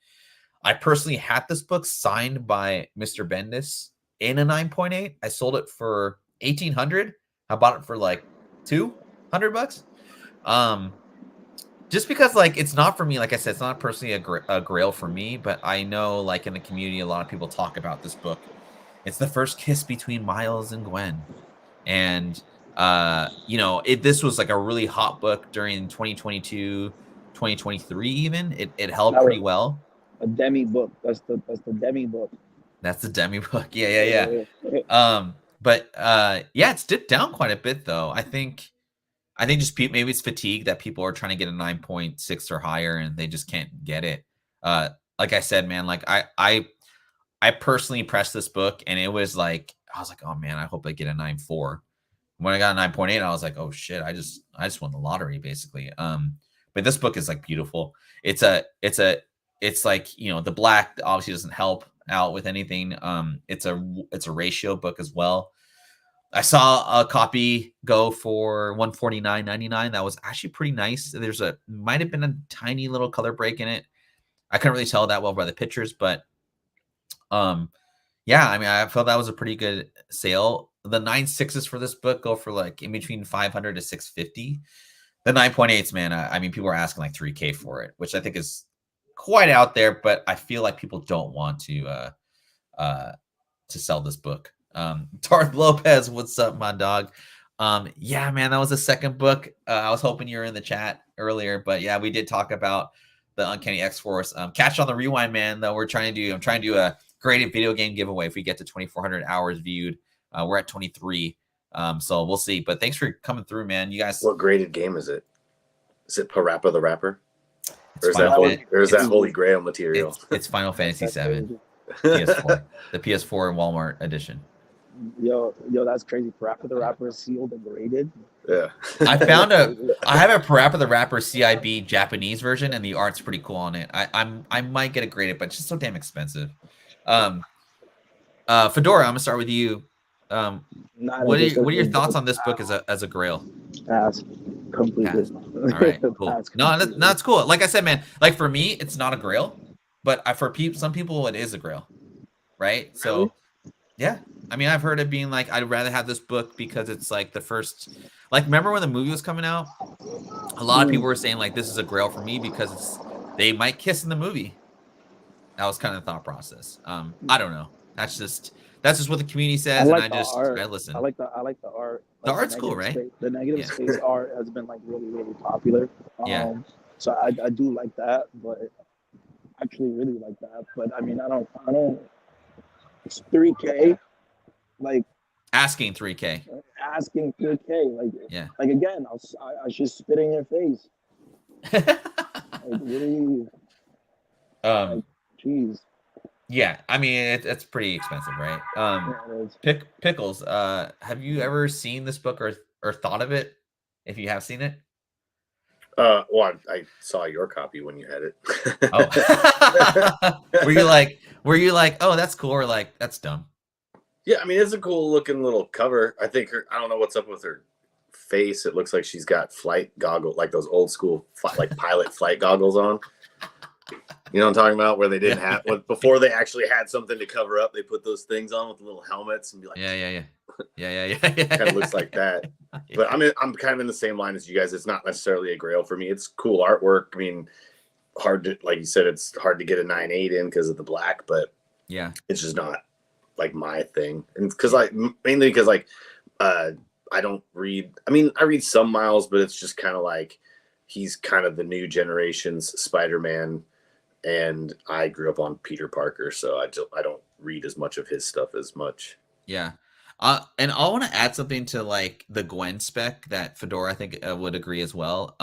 I personally had this book signed by Mr. Bendis in a 9.8. I sold it for 1,800. I bought it for like $200. Just because like it's not for me, like I said, it's not personally a grail for me, but I know like in the community a lot of people talk about this book. It's the first kiss between Miles and Gwen, and this was like a really hot book during 2022, 2023. Even it held That pretty was well. a demi book. That's the demi book. That's the demi book. Yeah. But yeah, it's dipped down quite a bit though. I think just maybe it's fatigue that people are trying to get a 9.6 or higher and they just can't get it. Like I said, man, like I personally pressed this book and it was like I was like, oh man, I hope I get a 9.4. When I got a 9.8, I was like, oh shit, I just won the lottery basically. But this book is like beautiful. It's like the black obviously doesn't help out with anything. It's a ratio book as well. I saw a copy go for $149.99. That was actually pretty nice. Might have been a tiny little color break in it. I couldn't really tell that well by the pictures, but yeah, I mean, I felt that was a pretty good sale. The 9.6s for this book go for like in between 500 to 650. The 9.8s, man, I mean, people are asking like 3K for it, which I think is quite out there, but I feel like people don't want to sell this book. Darth Lopez, what's up, my dog? Yeah, man, that was the second book. I was hoping you were in the chat earlier, but yeah, we did talk about the Uncanny X-Force. Catch on the rewind, man. Though I'm trying to do a graded video game giveaway if we get to 2,400 hours viewed. We're at 23, so we'll see. But thanks for coming through, man. You guys. What graded game is it? Is it Parappa the Rapper? Or is that Holy Grail material? It's Final Fantasy VII. PS4, the PS4 and Walmart edition. Yo, that's crazy. Parappa the Rapper is sealed and graded. Yeah. I have a Parappa the Rapper CIB Japanese version, and the art's pretty cool on it. I might get it graded, but it's just so damn expensive. Fedora, I'm gonna start with you. What are your thoughts on this book as a grail? Pass. Completely. Pass. All right, cool. Pass no, that's cool. Like I said, man, like for me, it's not a grail, but for some people, it is a grail, right? Really? So, yeah. I mean, I've heard it being like, I'd rather have this book because it's like the first, like, remember when the movie was coming out? A lot of people were saying like, this is a grail for me because they might kiss in the movie. That was kind of the thought process. I don't know. That's just what the community I says, and like the I art. listen. I like the art. The Like the art's cool, negative right? space. The negative Yeah. space art has been like really popular. Yeah. So I do like that, but actually really like that. But I mean, I don't. It's 3K. Like Asking 3K. asking 3K. Yeah. Like again, I should spit in your face. Like really, um. like jeez. Yeah. I mean, it's pretty expensive, right? Yeah, it is. Pickles. Have you ever seen this book or thought of it? If you have seen it. Well, I saw your copy when you had it. Oh. Were you like, oh, that's cool, or like, that's dumb? Yeah, I mean, it's a cool looking little cover. I think I don't know what's up with her face. It looks like she's got flight goggles, like those old school like pilot flight goggles on. You know what I'm talking about? Where they didn't have before they actually had something to cover up. They put those things on with little helmets and be like, Yeah. Kind of looks like that. But I'm kind of in the same line as you guys. It's not necessarily a Grail for me. It's cool artwork. I mean, hard to, like you said, it's hard to get a 9.8 in because of the black, but Yeah. it's just not like my thing. And because mainly because I don't read. I mean, I read some Miles, but it's just kind of like he's kind of the new generation's Spider-Man, and I grew up on Peter Parker, so I don't read as much of his stuff as much. Yeah. And I want to add something to like the Gwen spec that Fedora I think would agree as well.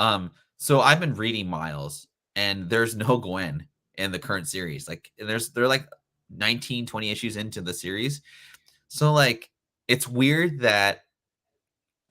So I've been reading Miles, and there's no Gwen in the current series. Like, they're like 19, 20 issues into the series. So like, it's weird that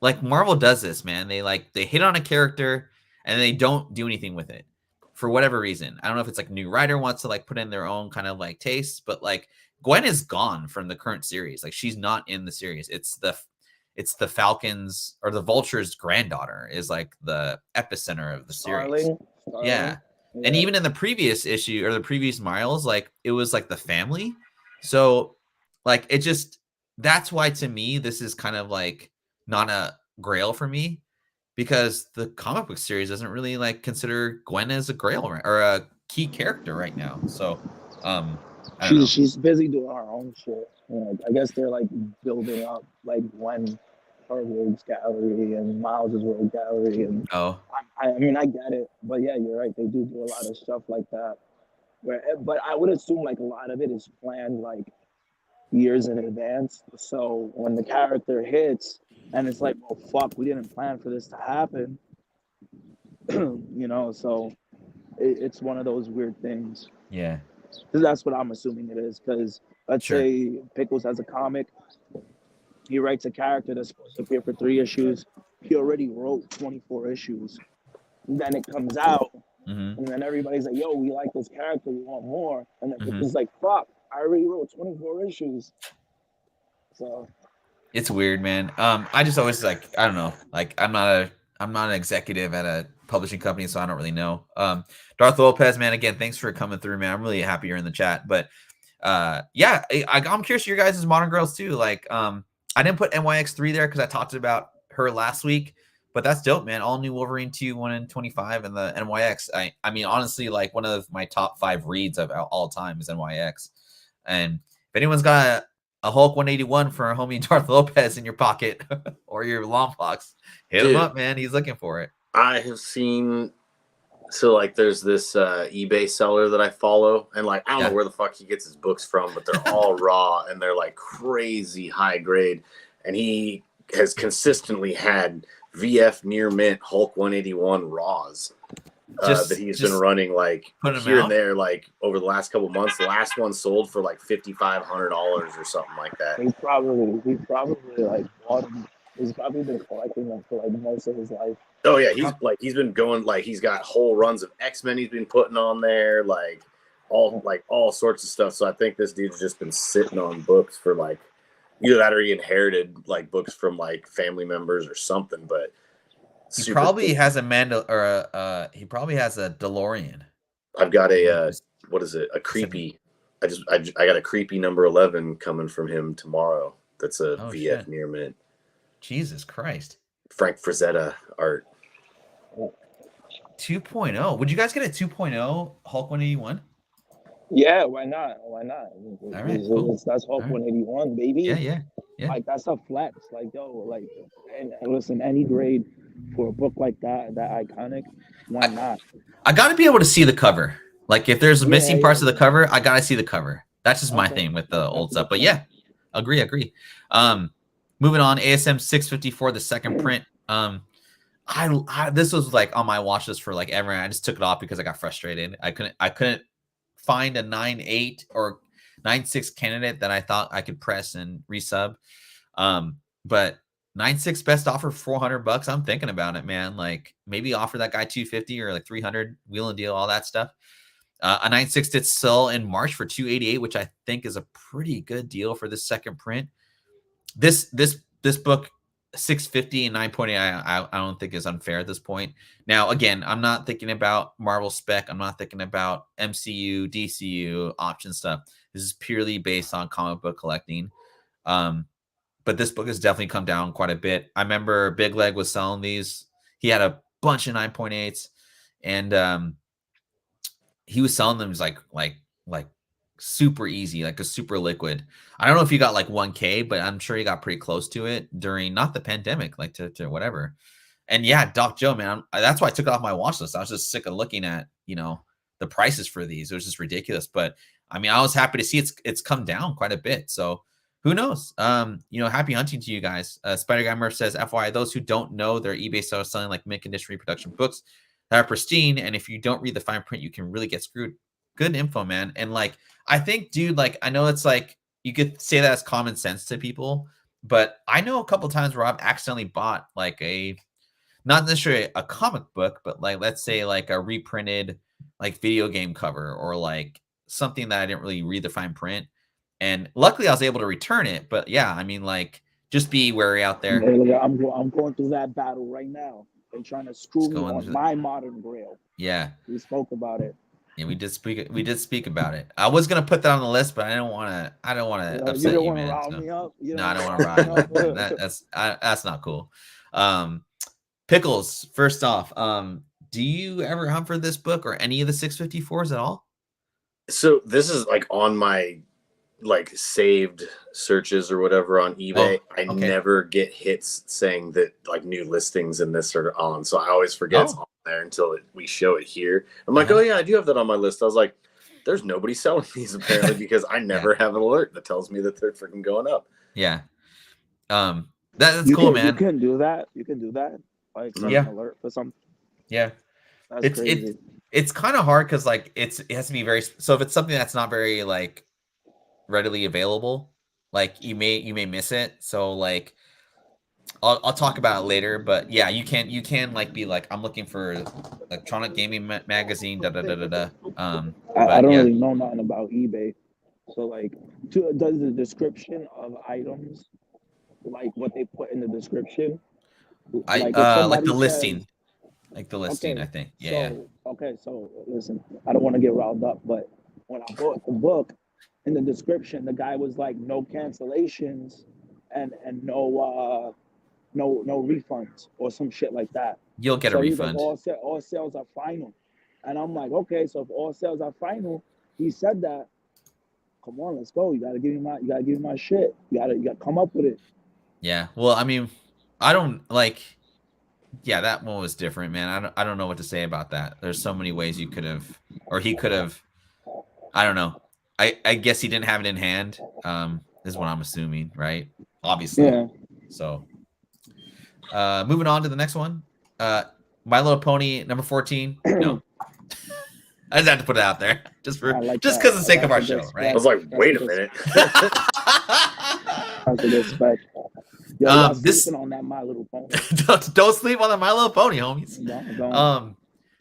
like Marvel does this, man. They hit on a character and they don't do anything with it for whatever reason. I don't know if it's like new writer wants to like put in their own kind of like taste, but like Gwen is gone from the current series. Like, she's not in the series. It's the Falcons or the Vulture's granddaughter is like the epicenter of the series. Starling. Yeah. And even in the previous issue or the previous Miles, like it was like the family. So like it just, that's why to me this is kind of like not a Grail for me, because the comic book series doesn't really like consider Gwen as a Grail or a key character right now. So I don't know. She's busy doing her own shit. You know, I guess they're like building up like when her rogues gallery and Miles's rogue gallery, and Oh, I mean I get it, but yeah, you're right. They do a lot of stuff like that. But I would assume like a lot of it is planned like years in advance. So when the character hits, and it's like, well, fuck, we didn't plan for this to happen. You know, so it's one of those weird things. yeah. That's what I'm assuming it is. Because let's Sure. say Pickles has a comic, he writes a character that's supposed to appear for 3 issues. He already wrote 24 issues. And then it comes out, Mm-hmm. and then everybody's like, yo, we like this character, we want more. And then Mhm. Pickles is like, fuck, I already wrote 24 issues. So It's weird, man. I just always like, I don't know. Like, I'm not an executive at a publishing company, so I don't really know. Darth Lopez, man, again, thanks for coming through, man. I'm really happy you're in the chat. But yeah, I'm curious your guys' Modern Girls too. Like, I didn't put NYX3 there because I talked about her last week, but that's dope, man. All new Wolverine 2, 1 in 25, and the NYX. I mean, honestly, like one of my top 5 reads of all time is NYX. And if anyone's got a Hulk 181 for homie Darth Lopez in your pocket or your long box, hit him up, man. He's looking for it. I have seen, so like there's this eBay seller that I follow, and like I don't know where the fuck he gets his books from, but they're all raw and they're like crazy high grade, and he has consistently had VF near mint Hulk 181 raws that he's been running like here and there, like over the last couple months. The last one sold for like $5,500 or something like that. he probably like bought them. He's probably been collecting them for like most of his life. Oh yeah, he's been going, like he's got whole runs of X-Men he's been putting on there, like all sorts of stuff. So I think this dude's just been sitting on books for like either that or he inherited like books from like family members or something. But he probably has a he probably has a DeLorean. I've got a what is it? A creepy. I got a creepy number 11 coming from him tomorrow. That's a VF shit. near mint. Jesus Christ. Frank Frazetta art. 2.0. Would you guys get a 2.0 Hulk 181? Yeah, why not? Why not? All right, cool. That's All Hulk right. 181, Yeah, baby. yeah. Like that's a flex. Like yo, like and listen, any grade for a book like that iconic, why not? I got to be able to see the cover. Like if there's Yeah, missing yeah, parts of the yeah. cover, I got to see the cover. That's just my Okay, thing with the old that's a stuff. good But point. yeah, agree. Um, moving on, ASM 654, the second print. I this was like on my watch list for like ever. And I just took it off because I got frustrated. I couldn't find a 9.8 or 9.6 candidate that I thought I could press and resub. But 9.6 best offer $400. I'm thinking about it, man. Like maybe offer that guy 250 or like 300 wheel and deal, all that stuff. A 9.6 did sell in March for 288, which I think is a pretty good deal for this second print. This book 650 and 9.8 I don't think is unfair at this point. Now again, I'm not thinking about Marvel spec. I'm not thinking about MCU, DCU option stuff. This is purely based on comic book collecting. But this book has definitely come down quite a bit. I remember Big Leg was selling these. He had a bunch of 9.8s, and he was selling them as like super easy, like a super liquid. I don't know if he got like 1K, but I'm sure he got pretty close to it during not the pandemic, like to whatever. And yeah, Doc Joe, man, that's why I took it off my watch list. I was just sick of looking at the prices for these. It was just ridiculous. But I mean, I was happy to see it's come down quite a bit. So who knows? Happy hunting to you guys. Spider Guy Murph says, FYI, those who don't know, their eBay sellers selling like mint condition reproduction books that are pristine, and if you don't read the fine print, you can really get screwed. Good info, man. And like, I think, dude, like, I know it's like you could say that as common sense to people, but I know a couple times where I've accidentally bought like not necessarily a comic book, but like let's say like a reprinted like video game cover or like something that I didn't really read the fine print. And luckily I was able to return it. But yeah, I mean, like, just be wary out there. Hey, look, I'm going through that battle right now. They're trying to screw Just me going on my modern Grail. Yeah. We spoke about it. Yeah, we did speak about it. I was gonna put that on the list, but I don't want to upset you, man. Rile So. me up. No, I don't want to rile you up, man. That's not cool. Pickles, first off, do you ever hunt for this book or any of the 654s at all? So this is like on my like saved searches or whatever on eBay. I never get hits saying that like new listings in this are on. So I always forget it's on there until we show it here. I'm like, oh yeah, I do have that on my list. I was like, there's nobody selling these apparently because I never have an alert that tells me that they're freaking going up. Yeah. That's cool, man. You can do that. Like set an alert for something. Yeah. That's crazy. It's kind of hard because like it has to be very, so if it's something that's not very like readily available, like you may miss it. So like I'll talk about it later, but yeah, you can like be like, I'm looking for electronic gaming magazine, I don't really know nothing about eBay, so like does the description of items, like what they put in the description, like the listing, I think. So listen, I don't want to get riled up, but when I bought the book, in the description, the guy was like, no cancellations and no refunds or some shit like that. You'll get a refund. Like, all sales are final. And I'm like, okay, so if all sales are final, he said that. Come on, let's go. You gotta give me my shit. You gotta come up with it. Yeah. Well, I mean, I don't like. Yeah, that one was different, man. I don't know what to say about that. There's so many ways you could have, or he could have. I don't know. I guess he didn't have it in hand. Is what I'm assuming, right? Obviously. Yeah. So, moving on to the next one. My Little Pony number 14. No. I just have to put it out there just because of the sake of our show, right? I was like, wait a minute. That's a good spec. Yo, sleeping on that My Little Pony. don't sleep on the My Little Pony, homies. Don't.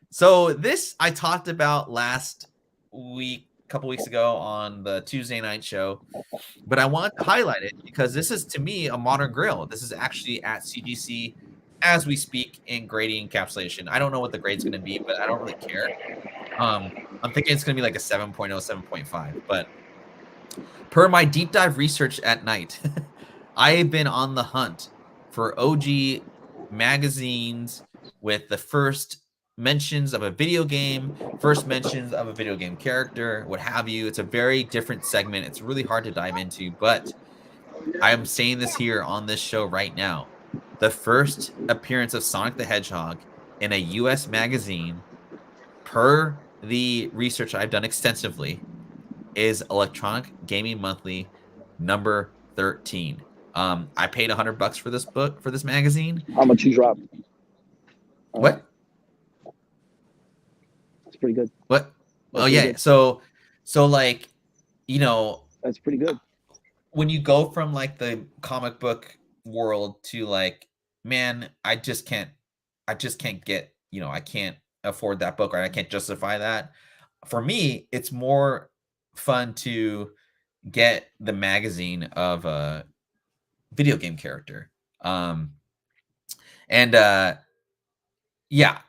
So this I talked about last week, a couple weeks ago on the Tuesday night show, but I want to highlight it because this is to me a modern Grail. This is actually at CGC as we speak in grading encapsulation. I don't know what the grade's going to be, but I don't really care. I'm thinking it's going to be like a 7.0, 7.5. But per my deep dive research at night, I have been on the hunt for OG magazines with the first mentions of a video game, first mentions of a video game character, what have you. It's a very different segment. It's really hard to dive into, but I am saying this here on this show right now. The first appearance of Sonic the Hedgehog in a US magazine, per the research I've done extensively, is Electronic Gaming Monthly number 13. I paid $100 for this book, for this magazine. How much you dropped? What? It's pretty good. What? That's Oh yeah. good. So like, you know, That's pretty good. when you go from like the comic book world to like, man, I just can't get, you know, I can't afford that book, or I can't justify that. For me, it's more fun to get the magazine of a video game character. Yeah,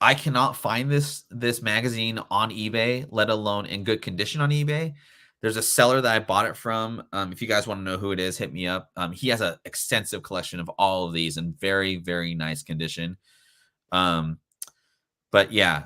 I cannot find this magazine on eBay, let alone in good condition on eBay. There's a seller that I bought it from. If you guys want to know who it is, hit me up. He has an extensive collection of all of these in very, very nice condition. But yeah,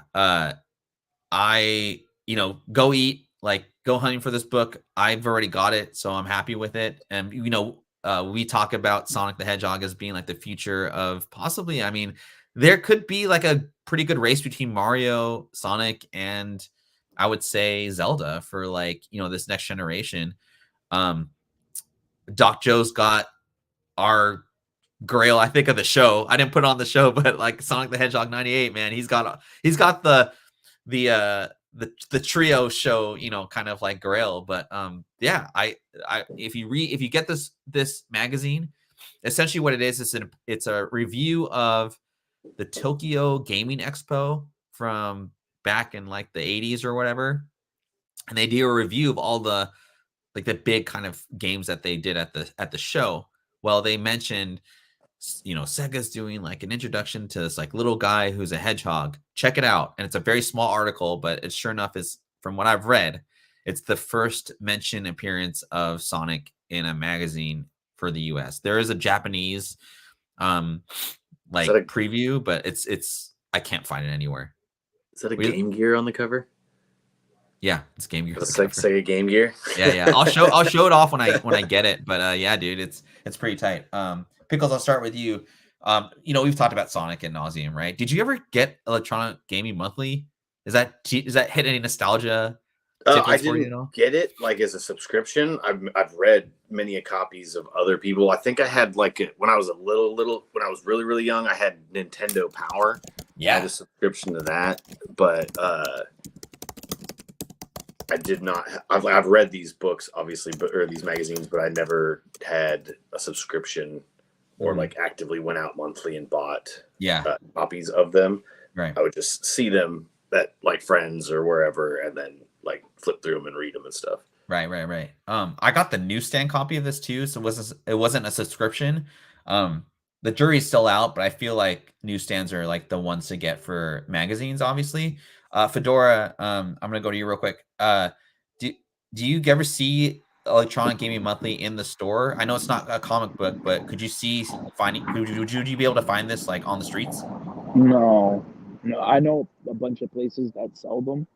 I, you know, go eat, like go hunting for this book. I've already got it, so I'm happy with it. And you know, we talk about Sonic the Hedgehog as being like the future of possibly, I mean, there could be like a pretty good race between Mario, Sonic, and I would say Zelda for like, you know, this next generation. Doc Joe's got our Grail, I think, of the show. I didn't put it on the show, but like Sonic the Hedgehog 98, man, he's got the trio show, you know, kind of like Grail. But yeah, I if you get this magazine, essentially what it is it's a review of the Tokyo Gaming Expo from back in like the 80s or whatever, and they do a review of all the like the big kind of games that they did at the show. Well, they mentioned, you know, Sega's doing like an introduction to this like little guy who's a hedgehog. Check it out. And it's a very small article, but it sure enough is, from what I've read, it's the first mention appearance of Sonic in a magazine for the US. There is a Japanese like preview, but it's I can't find it anywhere. Is that a Game Gear on the cover? Yeah, it's Game Gear. It's like Sega Game Gear. Yeah. I'll show it off when I get it. But yeah, dude, it's pretty tight. Pickles, I'll start with you. You know, we've talked about Sonic ad nauseum, right? Did you ever get Electronic Gaming Monthly? Is that hit any nostalgia? I didn't get it like as a subscription. I've read many a copies of other people. I think I had like when I was when I was really, really young, I had Nintendo Power. Yeah, I had a subscription to that, but I did not. I've read these books, obviously, or these magazines, but I never had a subscription or like actively went out monthly and bought copies of them. Right. I would just see them at like friends or wherever, and then like flip through them and read them and stuff. Right. I got the newsstand copy of this too, so it wasn't a subscription. The jury's still out, but I feel like newsstands are like the ones to get for magazines, obviously. Fedora, I'm gonna go to you real quick. Do you ever see Electronic Gaming Monthly in the store? I know it's not a comic book, but could you would you be able to find this like on the streets? No, I know a bunch of places that sell them.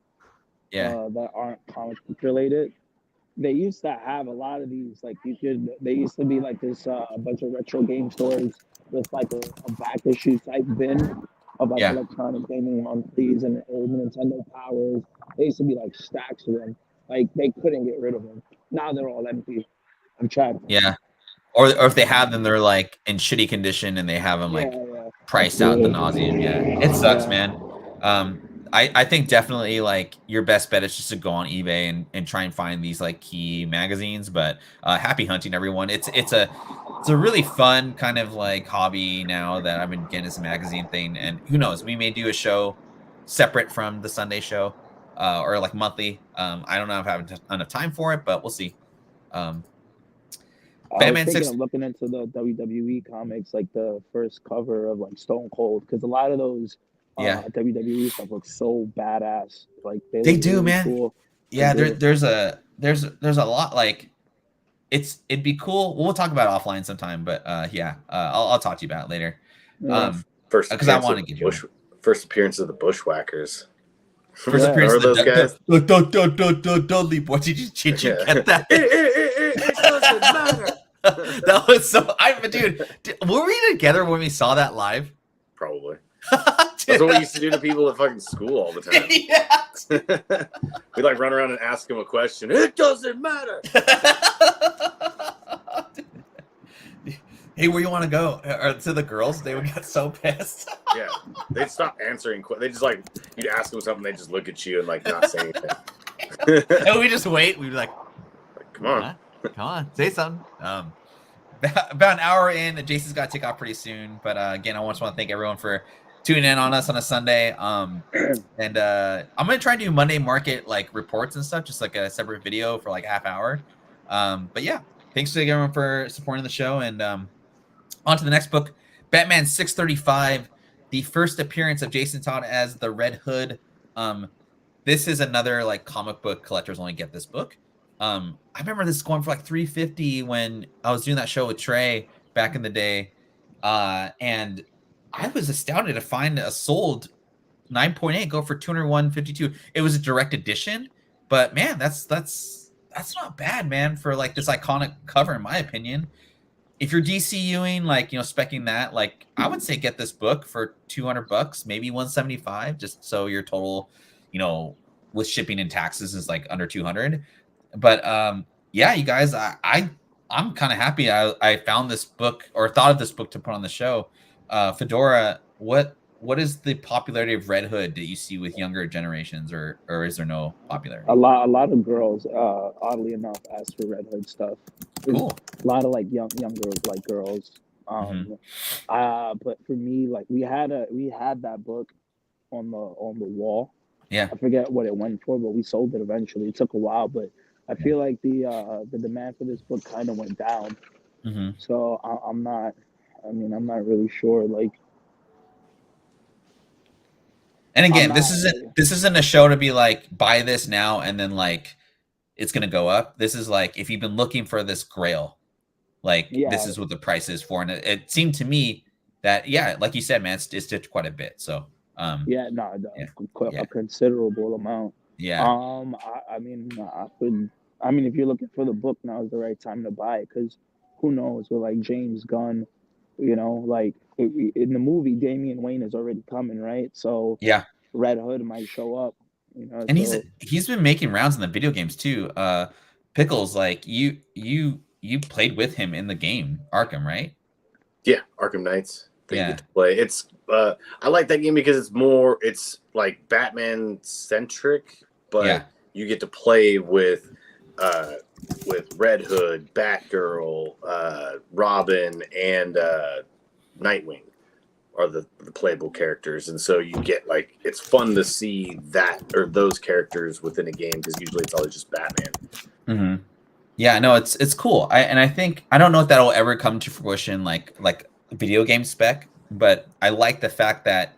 Yeah. That aren't comic book related. They used to have a lot of these. Like they used to be like this a bunch of retro game stores with like a back issue type bin of like Electronic Gaming Monthlies and old Nintendo Powers. They used to be like stacks of them. Like they couldn't get rid of them. Now they're all empty. I'm tried. Yeah. Or if they have them, they're like in shitty condition and they have them like priced out the nauseum. Yeah, it sucks, man. I think definitely like your best bet is just to go on eBay and try and find these like key magazines. But happy hunting, everyone. It's a really fun kind of like hobby now that I've been getting this magazine thing. And who knows, we may do a show separate from the Sunday show or like monthly. I don't know if I have enough time for it, but we'll see. I was thinking of looking into the WWE comics, like the first cover of like Stone Cold, because a lot of those WWE stuff looks so badass. Like they do, really man. Cool. Yeah, there's a lot like it'd be cool. We'll talk about it offline sometime, but I'll talk to you about it later. First, because I want to get you First appearance of the Bushwhackers. First Yeah. appearance Remember of the those guys? don't leap. What did you get that? It doesn't matter. That was so. Dude, were we together when we saw that live? Probably. Dude, That's what we used to do to people at fucking school all the time. Yeah. We like run around and ask them a question. It doesn't matter. Hey, where you want to go? Or to the girls? They would get so pissed. Yeah, they'd stop answering. They just like you'd ask them something, they just look at you and like not say anything. And we just wait. We'd be like, Come on. come on, say something. About an hour in, Jason's got to take off pretty soon. But again, I just want to thank everyone for tuning in on us on a Sunday. And I'm gonna try and do Monday market like reports and stuff, just like a separate video for like half hour. But yeah, thanks to everyone for supporting the show. And on to the next book, Batman 635, the first appearance of Jason Todd as the Red Hood. This is another like comic book collectors only get this book. I remember this going for like $350 when I was doing that show with Trey back in the day. And I was astounded to find a sold 9.8 go for $201.52. It was a direct edition, but man, that's not bad, man, for like this iconic cover, in my opinion. If you're DCUing, like, specking that, like, I would say get this book for $200, maybe $175, just so your total, with shipping and taxes is like under 200. But yeah, you guys, I'm kind of happy I found this book or thought of this book to put on the show. Fedora, what is the popularity of Red Hood that you see with younger generations, or is there no popularity? A lot of girls, oddly enough, ask for Red Hood stuff. Cool. A lot of like younger like girls. But for me, like we had that book on the wall. Yeah. I forget what it went for, but we sold it eventually. It took a while, but I feel like the demand for this book kind of went down. So I'm not really sure. Like, and again, this isn't a show to be like, buy this now and then like it's gonna go up. This is like, if you've been looking for this Grail, like this is what the price is for. And it seemed to me that, yeah, like you said, man, it's dipped quite a bit. So a considerable amount. Yeah. I mean, if you're looking for the book, now is the right time to buy it, because who knows with like James Gunn, like in the movie, Damian Wayne is already coming, right? So yeah, Red Hood might show up. And he's been making rounds in the video games too. Pickles, like you played with him in the game Arkham, right? Yeah, Arkham Knights. You get to play. It's I like that game because it's like Batman centric, but you get to play with Red Hood, Batgirl, Robin, and Nightwing are the playable characters, and so you get like, it's fun to see that or those characters within a game, because usually it's always just Batman. Yeah, no, it's cool. I think, I don't know if that'll ever come to fruition like video game spec, but I like the fact that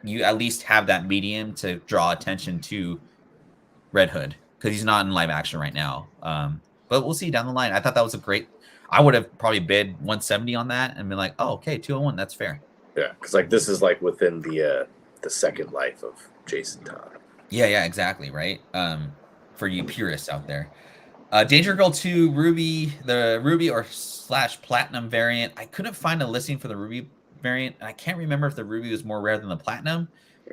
you at least have that medium to draw attention to Red Hood, because he's not in live action right now. But we'll see down the line. I thought that was a great. I would have probably bid 170 on that and been like, oh, okay, 201, that's fair. Yeah, because like this is like within the second life of Jason Todd. Yeah, exactly, right. For you purists out there. Danger Girl 2 Ruby, the Ruby or / Platinum variant. I couldn't find a listing for the Ruby variant, and I can't remember if the Ruby was more rare than the Platinum,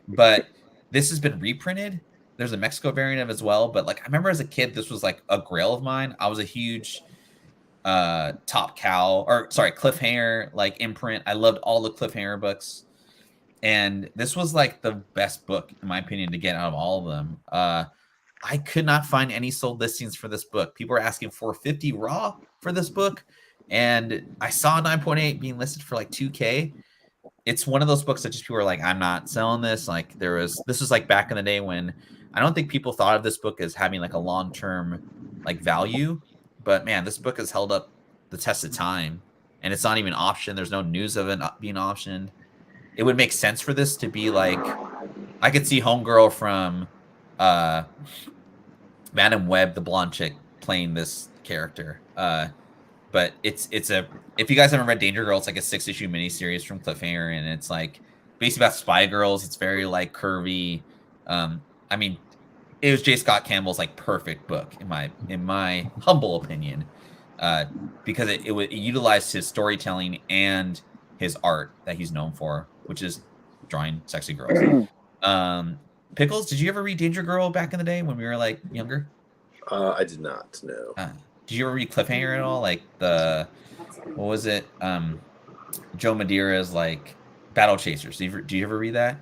but this has been reprinted. There's a Mexico variant of it as well, but like I remember as a kid, this was like a grail of mine. I was a huge Cliffhanger like imprint. I loved all the Cliffhanger books, and this was like the best book in my opinion to get out of all of them. I could not find any sold listings for this book. People were asking $450 raw for this book, and I saw 9.8 being listed for like $2K. It's one of those books that just people are like, I'm not selling this. Like this was like back in the day when I don't think people thought of this book as having like a long-term like value, but man, this book has held up the test of time, and it's not even optioned. There's no news of it being optioned. It would make sense for this to be like, I could see Homegirl from Madam Web, the blonde chick, playing this character. But it's if you guys haven't read Danger Girl, it's like a 6-issue miniseries from Cliffhanger, and it's like basically about spy girls. It's very like curvy. I mean, it was J. Scott Campbell's like perfect book in my humble opinion, because it utilized his storytelling and his art that he's known for, which is drawing sexy girls. Pickles, did you ever read Danger Girl back in the day when we were like younger? I did not. No. Did you ever read Cliffhanger at all? Like what was it? Joe Madeira's like Battle Chasers. Do you ever read that?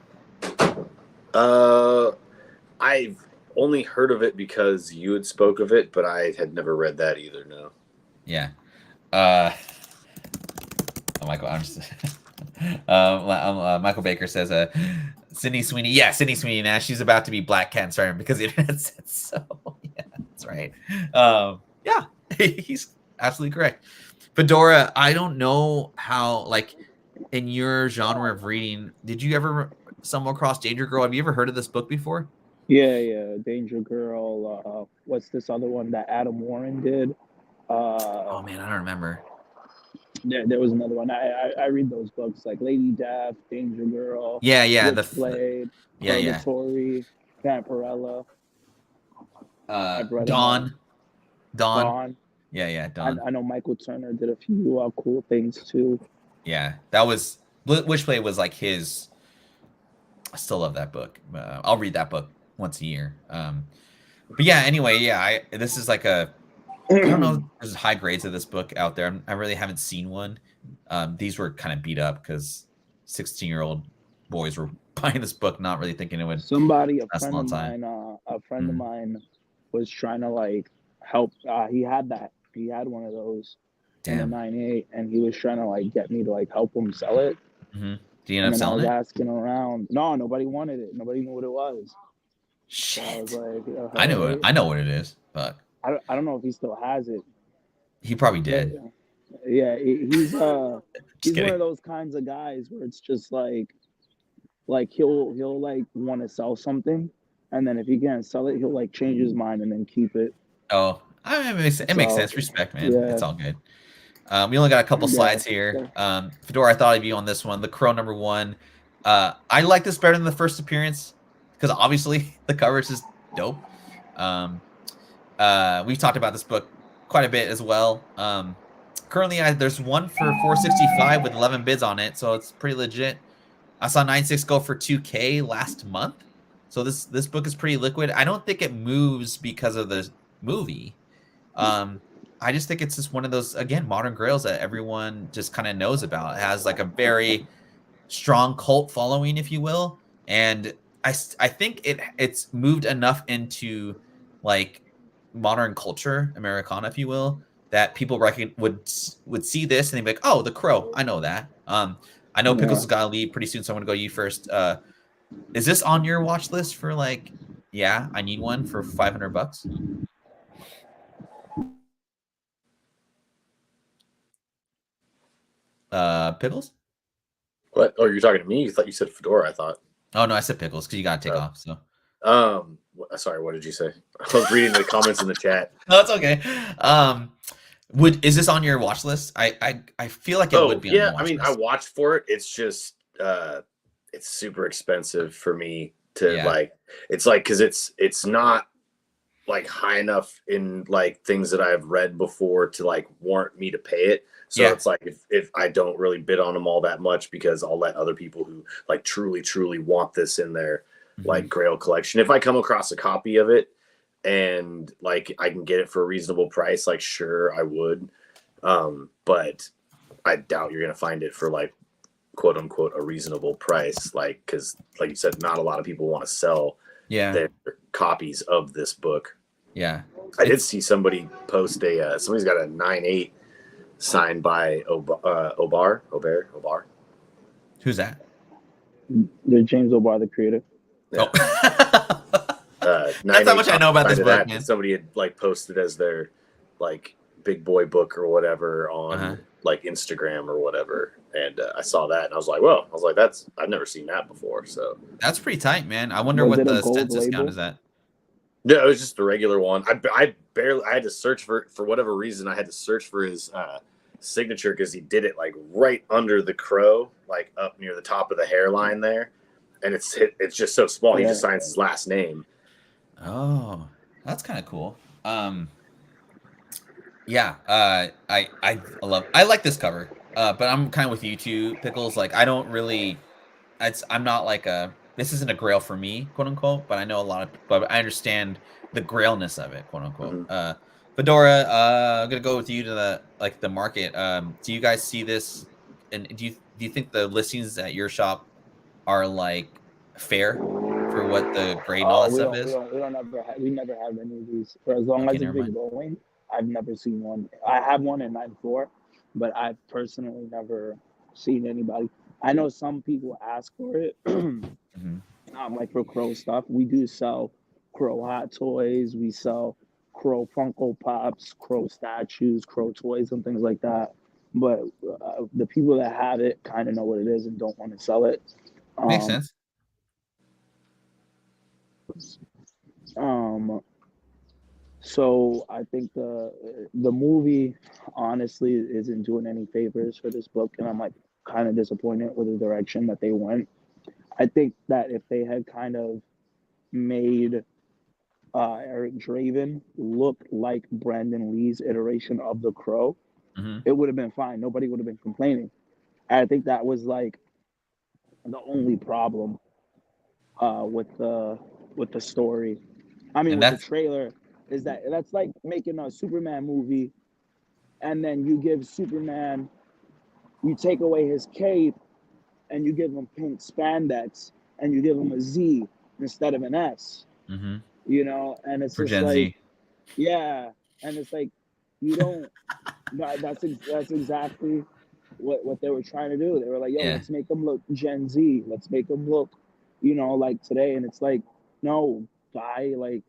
I've only heard of it because you had spoke of it, but I had never read that either. No. Yeah. Oh, Michael, I'm just. Michael Baker says, Sydney Sweeney. Yeah, Sydney Sweeney. Now she's about to be Black Cat. Sorry, because the internet said so. Yeah, that's right. Yeah, he's absolutely correct. Fedora, I don't know how, like, in your genre of reading, did you ever stumble across Danger Girl? Have you ever heard of this book before? Yeah, Danger Girl. What's this other one that Adam Warren did? Oh man, I don't remember. There was another one. I read those books like Lady Death, Danger Girl. Yeah, Blade, Purgatory, Vampirella. Dawn. Yeah, Dawn. I know Michael Turner did a few cool things too. Yeah, that was Witchblade was like his. I still love that book. I'll read that book once a year. But yeah, anyway, yeah, this is like I don't know if there's high grades of this book out there. I really haven't seen one. These were kind of beat up because 16-year-old boys were buying this book, not really thinking it would. A friend of mine was trying to like help. He had one of those. Damn. In the 98, and he was trying to like get me to like help him sell it. Mm-hmm. Do you end up selling it? I was asking around. No, nobody wanted it. Nobody knew what it was. Shit. I was like, I know what it is, but I don't know if he still has it. He probably did. Yeah, he's one of those kinds of guys where it's just like he'll like want to sell something, and then if he can't sell it, he'll like change his mind and then keep it. Oh, it makes sense. Respect, man. Yeah. It's all good. We only got a couple slides here. Fedora, I thought I'd be on this one. The Crow #1. I like this better than the first appearance because obviously the coverage is dope. We've talked about this book quite a bit as well. Currently, there's one for $465 with 11 bids on it, so it's pretty legit. I saw 9.6 go for $2K last month, so this book is pretty liquid. I don't think it moves because of the movie. I just think it's just one of those, again, modern grails that everyone just kind of knows about. It has like a very strong cult following, if you will. And I think it's moved enough into like modern culture, Americana, if you will, that people would see this and they'd be like, oh, The Crow. I know that. I know Pickles has got to leave pretty soon, so I'm going to go you first. Is this on your watch list for like, yeah, I need one for $500? Pickles? What? Oh, you're talking to me? You thought you said Fedora, I thought. Oh no, I said Pickles because you gotta take off. So sorry, what did you say? I was reading the comments in the chat. No, it's okay. Is this on your watch list? I feel like it would be on your watch list. I watched for it. It's just it's super expensive for me to like. It's like because it's not like high enough in like things that I've read before to like warrant me to pay it. So it's like if I don't really bid on them all that much because I'll let other people who like truly want this in their like Grail collection. If I come across a copy of it and like I can get it for a reasonable price, like sure I would. But I doubt you're gonna find it for like quote unquote a reasonable price, like because like you said, not a lot of people want to sell their copies of this book. Yeah, I did see somebody post somebody's got a 9.8 signed by Obar. Who's that? The James O'Barr, the creator. Yeah. That's how much I know about this book, man. Somebody had like posted as their like big boy book or whatever on like Instagram or whatever, and I saw that and I was like, well, I've never seen that before, so that's pretty tight, man. I wonder what the census count is at. No, it was just the regular one. I had to search for whatever reason. I had to search for his signature because he did it like right under the crow, like up near the top of the hairline there, and it's just so small. He just signs his last name. Oh, that's kind of cool. Yeah, I like this cover. But I'm kind of with you too, Pickles. Like, I don't really, I'm not like this isn't a grail for me, quote unquote. But I know a lot of, but I understand the grailness of it, quote unquote. Mm-hmm. Fedora, I'm gonna go with you to the market. Do you guys see this? And do you think the listings at your shop are like fair for what the grade and all that stuff is? We never have any of these for as long Okay, as it's never been mind. going. I've never seen one. I have one in 9.4, but I've personally never seen anybody. I know some people ask for it, Mm-hmm. like for Crow stuff. We do sell Crow hot toys. We sell Crow Funko Pops, Crow statues, Crow toys, and things like that. But the people that have it kind of know what it is and don't want to sell it. Makes Um, sense. So I think the movie honestly isn't doing any favors for this book, and I'm like kind of disappointed with the direction that they went. I think that if they had kind of made Eric Draven look like Brandon Lee's iteration of the Crow, Mm-hmm. it would have been fine. Nobody would have been complaining. I think that was like the only problem with the story. I mean, And with the that's trailer, is that that's like making a Superman movie, and then you give Superman, you take away his cape, and you give him pink spandex, and you give him a Z instead of an S. mm-hmm. And it's For just Gen like, Z. yeah, and it's like, you don't. That's exactly what they were trying to do. They were like, yo, Yeah. let's make them look Gen Z. Let's make them look, like today. And it's like, no, guy, like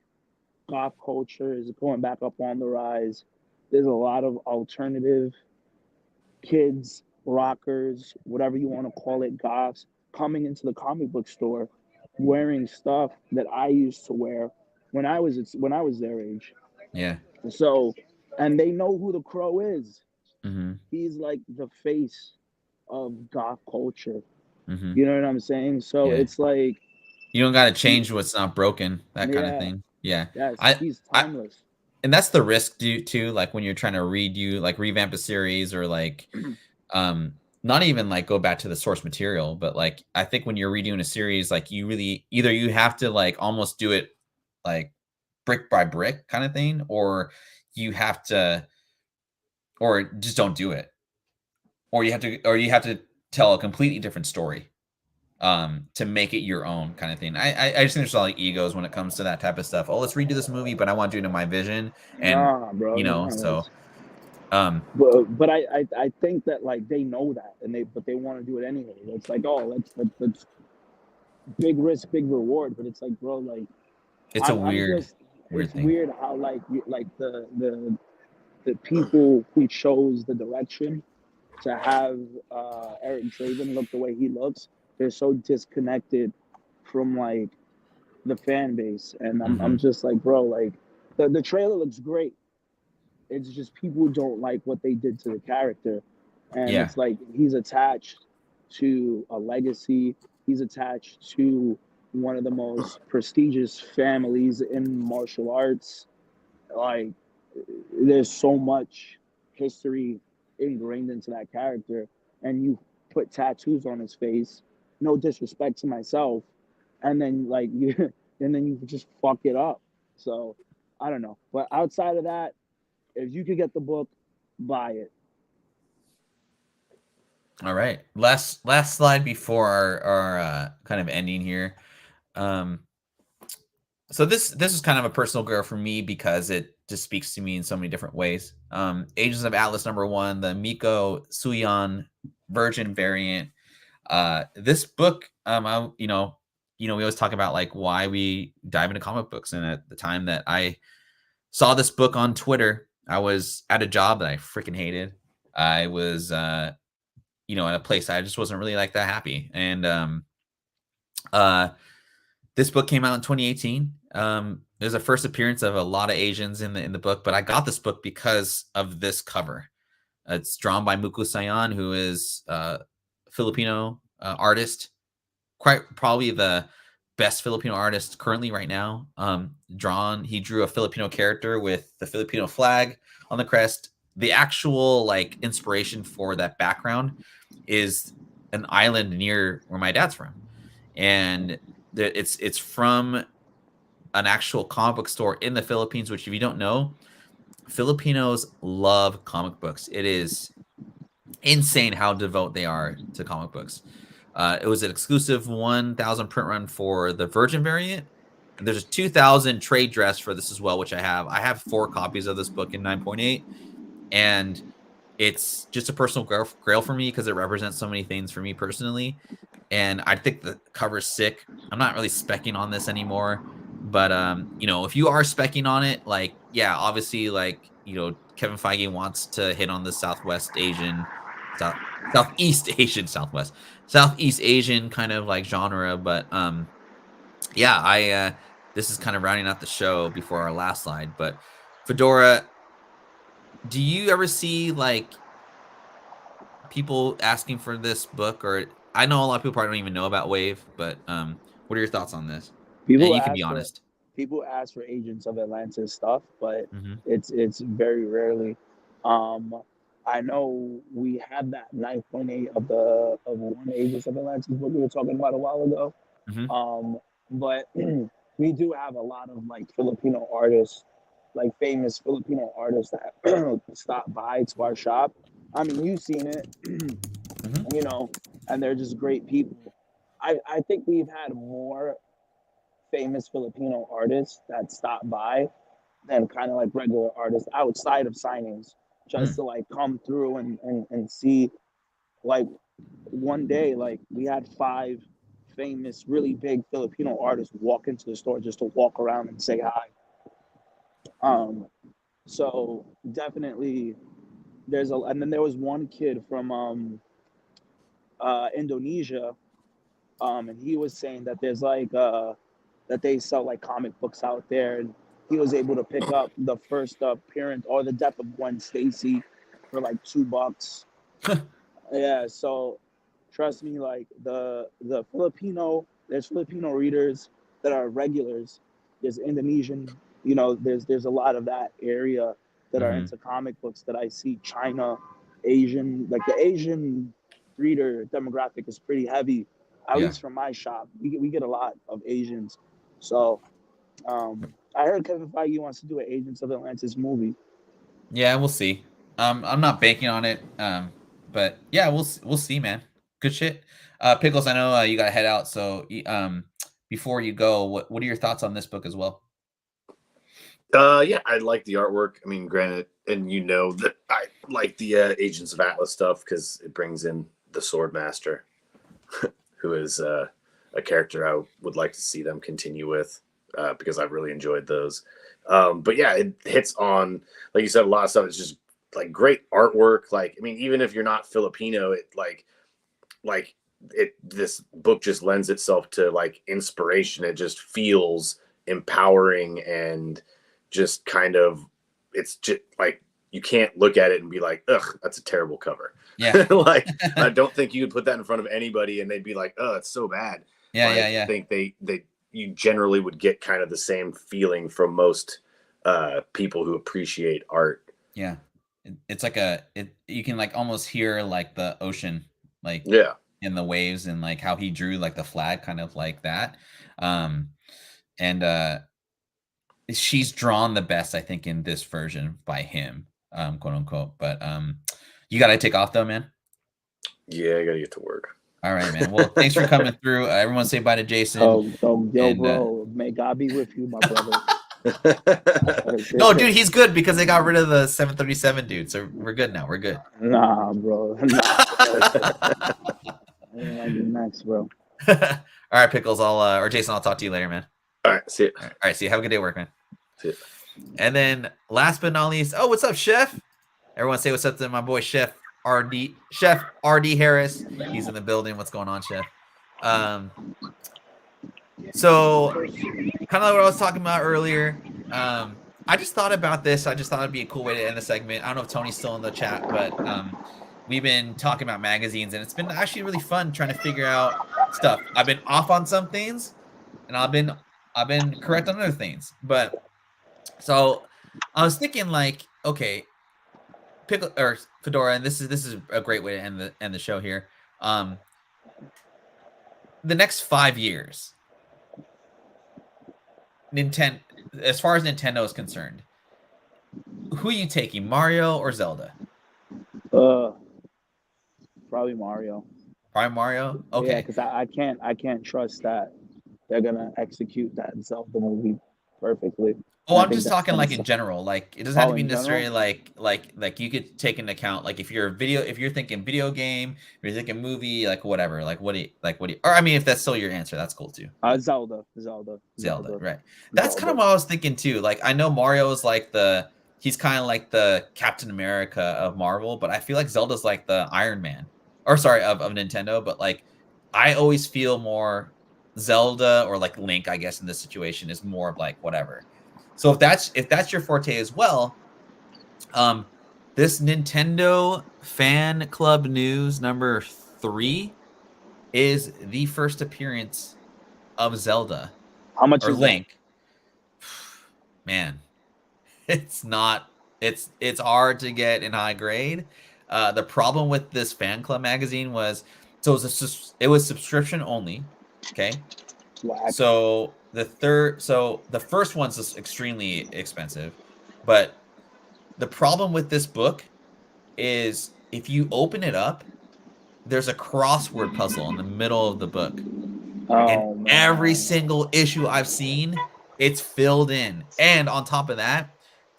goth culture is going back up on the rise. There's a lot of alternative kids, rockers, whatever you want to call it, goths coming into the comic book store wearing stuff that I used to wear when I was their age. Yeah. So, and they know who the Crow is. Mm-hmm. He's like the face of goth culture. Mm-hmm. You know what I'm saying? So Yeah. it's like, You don't got to change what's not broken, that kind of yeah, thing. Yeah. yes, I, he's I, timeless. and that's the risk too. Like when you're trying to revamp a series or not even like go back to the source material, but like I think when you're redoing a series, like you really either you have to like almost do it like brick by brick kind of thing, or you have to, or just don't do it, or you have to tell a completely different story to make it your own kind of thing. I just think there's a lot of egos when it comes to that type of stuff. Oh, let's redo this movie, but I want to do it in my vision, and Nah, bro. so But I think that like they know that, and they want to do it anyway. It's like, oh, let's big risk, big reward. But it's like, bro, like it's a I'm weird just, weird it's thing. weird how like the people who chose the direction to have Eric Draven look the way he looks, they're so disconnected from like the fan base, and I'm just like, bro, like the trailer looks great. It's just people don't like what they did to the character, and Yeah. it's like he's attached to a legacy. He's attached to one of the most prestigious families in martial arts. Like, there's so much history ingrained into that character, and you put tattoos on his face. No disrespect to myself, and then like you, and then you just fuck it up. So I don't know, but outside of that, if you could get the book, buy it. All right. Last slide before our kind of ending here. Um, so this is kind of a personal girl for me because it just speaks to me in so many different ways. Agents of Atlas #1, the Miko Suyan Virgin variant. This book, we always talk about like why we dive into comic books, and at the time that I saw this book on Twitter, I was at a job that I freaking hated. I was in a place I just wasn't really like that happy. And this book came out in 2018. There's a first appearance of a lot of Asians in the book, but I got this book because of this cover. It's drawn by Muku Sayan, who is a Filipino artist, quite probably the best Filipino artist currently right now. He drew a Filipino character with the Filipino flag on the crest. The actual like inspiration for that background is an island near where my dad's from, and it's from an actual comic book store in the Philippines. Which, if you don't know, Filipinos love comic books. It is insane how devout they are to comic books. It was an exclusive 1,000 print run for the Virgin variant. And there's a 2,000 trade dress for this as well, which I have. I have 4 copies of this book in 9.8, and it's just a personal grail for me because it represents so many things for me personally. And I think the cover's sick. I'm not really specking on this anymore, but if you are specking on it, like, yeah, obviously, like, Kevin Feige wants to hit on the Southeast Asian kind of like genre, but this is kind of rounding out the show before our last slide. But Fedora, do you ever see like people asking for this book? Or I know a lot of people probably don't even know about Wave, but what are your thoughts on this? And you can be honest. People ask for Agents of Atlantis stuff, but Mm-hmm. it's very rarely. I know we had that 9.8 of one Agents of Atlantis book we were talking about a while ago. Mm-hmm. But we do have a lot of like Filipino artists, like famous Filipino artists that stop by to our shop. I mean, you've seen it, Mm-hmm. and they're just great people. I think we've had more famous Filipino artists that stop by than kind of like regular artists outside of signings, just to like come through and see. Like one day, like we had 5 famous, really big Filipino artists walk into the store just to walk around and say hi. So definitely and then there was one kid from Indonesia, and he was saying that there's like that they sell like comic books out there, and he was able to pick up the first appearance or the death of Gwen Stacy for like $2. Yeah, so trust me, like the there's Filipino readers that are regulars. There's Indonesian, there's a lot of that area that are into comic books that I see. China, Asian, like the Asian reader demographic is pretty heavy, at least from my shop. We get a lot of Asians. So I heard Kevin Feige wants to do an Agents of Atlantis movie. Yeah, we'll see. I'm not banking on it. But yeah, we'll see, man. Good shit. Pickles, I know you got to head out, so before you go, what are your thoughts on this book as well? Yeah, I like the artwork. I mean, granted, and that I like the Agents of Atlas stuff because it brings in the Swordmaster, who is a character I would like to see them continue with because I've really enjoyed those. But yeah, it hits on, like you said, a lot of stuff. It's just like great artwork. Like, I mean, even if you're not Filipino, it this book just lends itself to like inspiration. It just feels empowering and just kind of, it's just like you can't look at it and be like, ugh, that's a terrible cover. Yeah. Like I don't think you could put that in front of anybody and they'd be like, oh, it's so bad. I think you generally would get kind of the same feeling from most people who appreciate art. Yeah. It's like you can like almost hear like the ocean, like in the waves, and like how he drew like the flag kind of like that. And she's drawn the best, I think, in this version by him, quote unquote. But you got to take off though, man. Yeah, I got to get to work. All right, man. Well, thanks for coming through. Everyone say bye to Jason. Bro, may God be with you, my brother. No, dude, he's good because they got rid of the 737 dude. So we're good now. We're good. Nah, bro. Next, bro. All right, Pickles. Or Jason, I'll talk to you later, man. All right, see you. All right, see you. Have a good day at work, man. See you. And then last but not least, what's up, Chef? Everyone say what's up to my boy, Chef RD Harris. He's in the building. What's going on, Chef? So kind of like what I was talking about earlier. I just thought about this. I just thought it'd be a cool way to end the segment. I don't know if Tony's still in the chat, but we've been talking about magazines, and it's been actually really fun trying to figure out stuff. I've been off on some things, and I've been correct on other things. But so I was thinking, like, okay, Pickle or Fedora, and this is a great way to end the show here. The next 5 years, Nintendo, as far as Nintendo is concerned, who are you taking, Mario or Zelda? Uh, Probably Mario. Probably Mario. Yeah, Okay. because I can't trust that they're gonna execute that Zelda movie perfectly. Oh, And I I'm think just that's talking gonna like in suck. general. Like it doesn't have to Oh, be in necessarily general. like you could take into account like if you're thinking video game, if you're thinking movie, like whatever. What do you or I mean if that's still your answer, that's cool too. But Zelda, right. That's kind of Zelda. what I was thinking too. Like I know Mario is like he's kind of like the Captain America of Marvel, but I feel like Zelda's like the Iron Man. Or sorry, of Nintendo, but like I always feel more Zelda or like Link, I guess in this situation is more of like whatever. So if that's your forte as well, um this Nintendo fan club news number 3 is the first appearance of Zelda How much or is that? Link. Man, it's not it's hard to get in high grade. The problem with this fan club magazine was it was subscription only. Okay. Whack. So the first one's just extremely expensive, but the problem with this book is if you open it up, there's a crossword puzzle in the middle of the book. And Oh every man. single issue I've seen, it's filled in. And on top of that,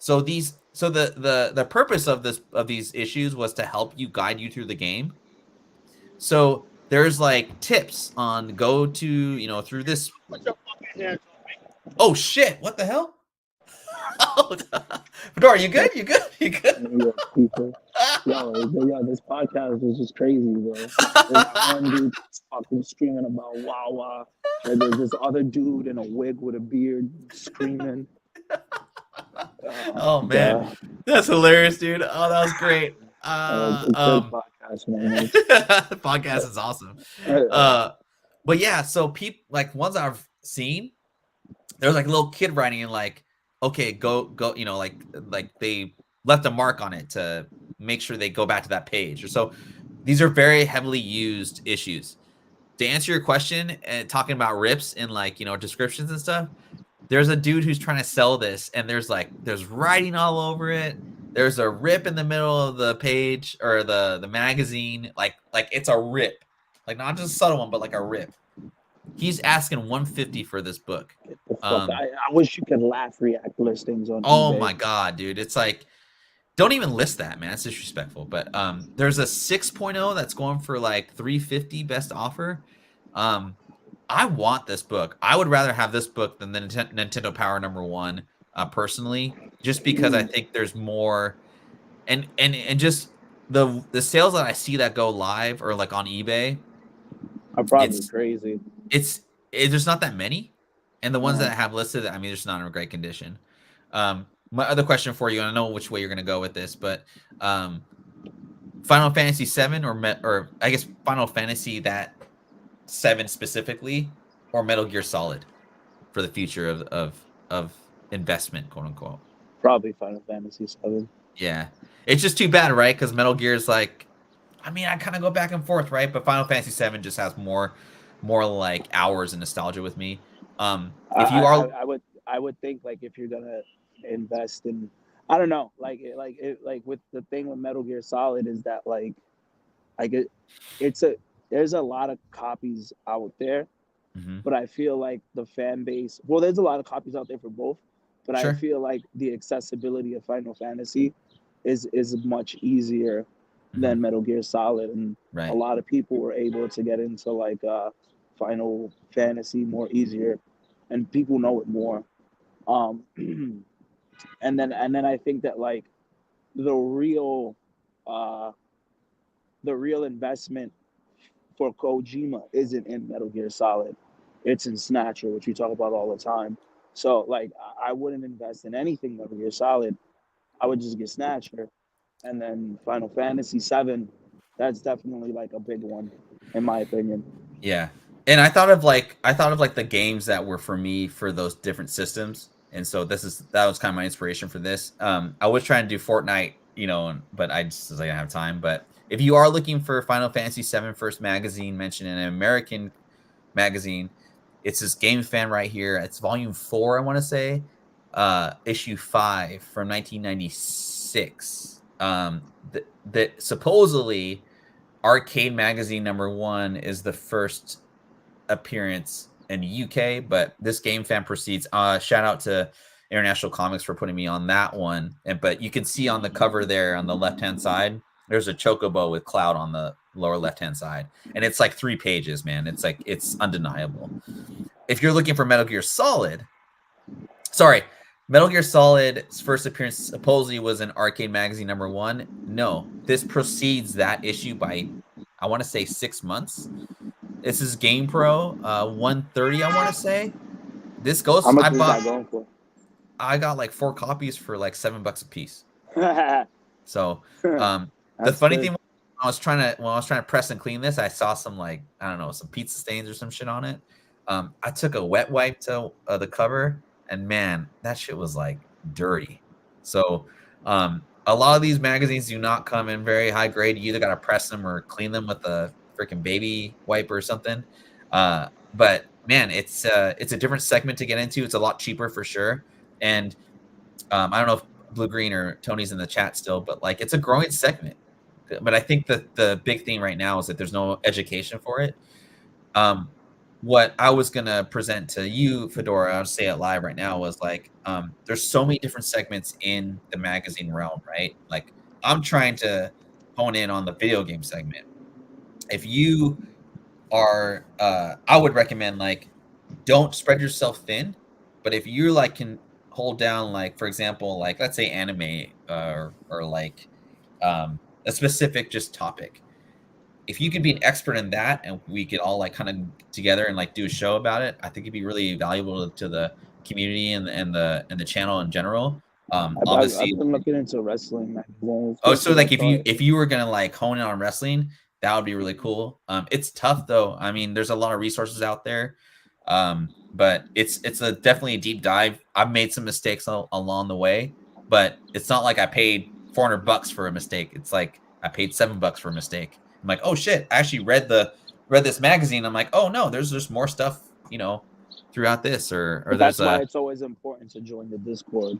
the purpose of these issues was to help you guide you through the game. So there's like tips on go to, through this. Put your fucking hands on me. Oh shit, what the hell? Oh, Fedora, you good? You good? You good? Yeah, people. This podcast is just crazy, bro. There's that one dude fucking screaming about Wawa. And there's this other dude in a wig with a beard screaming. Oh man, Duh. that's hilarious, dude. Oh, that was great. It's good podcast, man. Podcast is awesome. Uh, But yeah, so people like ones I've seen, there's like a little kid writing in like, okay, go, like they left a mark on it to make sure they go back to that page. Or so these are very heavily used issues. To answer your question and talking about rips in like, descriptions and stuff, there's a dude who's trying to sell this and there's writing all over it. There's a rip in the middle of the page or the magazine, like it's a rip, like not just a subtle one, but like a rip. He's asking 150 for this book. Get the fuck. I wish you could laugh react listings on Oh eBay. my god, dude, it's like don't even list that, man. It's disrespectful. But there's a 6.0 that's going for like 350 best offer. I want this book. I would rather have this book than the Nintendo Power #1, personally, just because I think there's more, and just the sales that I see that go live or like on eBay, I'm probably it's crazy. there's not that many, and the ones Uh, that I have listed, I mean, they're just not in great condition. My other question for you, and I know which way you're going to go with this, but Final Fantasy 7 or I guess Final Fantasy that 7 specifically, or Metal Gear Solid for the future of investment, quote unquote. Probably Final Fantasy 7. Yeah, it's just too bad, right? Because Metal Gear is like, I mean, I kind of go back and forth, right? But Final Fantasy 7 just has more like hours and nostalgia with me. If you are, I would think like if you're gonna invest in, I don't know, like with the thing with Metal Gear Solid is that like it's a there's a lot of copies out there, Mhm. but I feel like the fan base, well, there's a lot of copies out there for both, but I Sure, feel like the accessibility of Final Fantasy is much easier Mhm. than Metal Gear Solid, and a Right, lot of people were able to get into like Final Fantasy more easier, and people know it more. Um, and then I think that like the real uh, the real investment for Kojima isn't in Metal Gear Solid. It's in Snatcher, which we talk about all the time. So like I wouldn't invest in anything Metal Gear Solid. I would just get Snatcher, and then Final Fantasy VII. That's definitely like a big one, in my opinion. Yeah. And I thought of like the games that were for me for those different systems. And so that was kind of my inspiration for this. I was trying to do Fortnite, but I just was like, I didn't have time. But if you are looking for Final Fantasy VII First Magazine mentioned in an American magazine, it's this Game Fan right here. It's volume 4, I want to say, issue 5 from 1996. That supposedly Arcade Magazine #1 is the first appearance in UK, but this Game Fan proceeds. Shout out to International Comics for putting me on that one. But you can see on the cover there on the left-hand side, there's a chocobo with Cloud on the lower left-hand side. And it's like 3 pages, man. It's undeniable. If you're looking for Metal Gear Solid's first appearance supposedly was in Arcade Magazine #1. No, this precedes that issue by, I want to say, 6 months. This is Game Pro 130, I want to say. This goes. How much is that going for? I got like 4 copies for like $7 a piece. So the funny thing, when I was trying to press and clean this, I saw some some pizza stains or some shit on it. I took a wet wipe to the cover, and man, that shit was like dirty. So a lot of these magazines do not come in very high grade. You either got to press them or clean them with a freaking baby wipe or something. But man, it's a different segment to get into. It's a lot cheaper for sure. And I don't know if Blue Green or Tony's in the chat still, but like it's a growing segment. But I think that the big thing right now is that there's no education for it. What I was going to present to you, Fedora, I'll say it live right now, was like, there's so many different segments in the magazine realm, right? Like, I'm trying to hone in on the video game segment. If you are, I would recommend, like, don't spread yourself thin, but if you, like, can hold down, like, for example, like, let's say anime or like a specific just topic. If you could be an expert in that and we could all like kind of together and like do a show about it, I think it'd be really valuable to the community and the channel in general. Obviously, I've been looking into wrestling magazines. so like if you were gonna like hone in on wrestling, that would be really cool. It's tough though. I mean, there's a lot of resources out there, but it's definitely a deep dive. I've made some mistakes along the way, but it's not like I paid $400 for a mistake. It's like I paid $7 for a mistake. I'm like, oh shit, I actually read this magazine. I'm like, oh no, there's just more stuff, throughout this or that's why it's always important to join the Discord.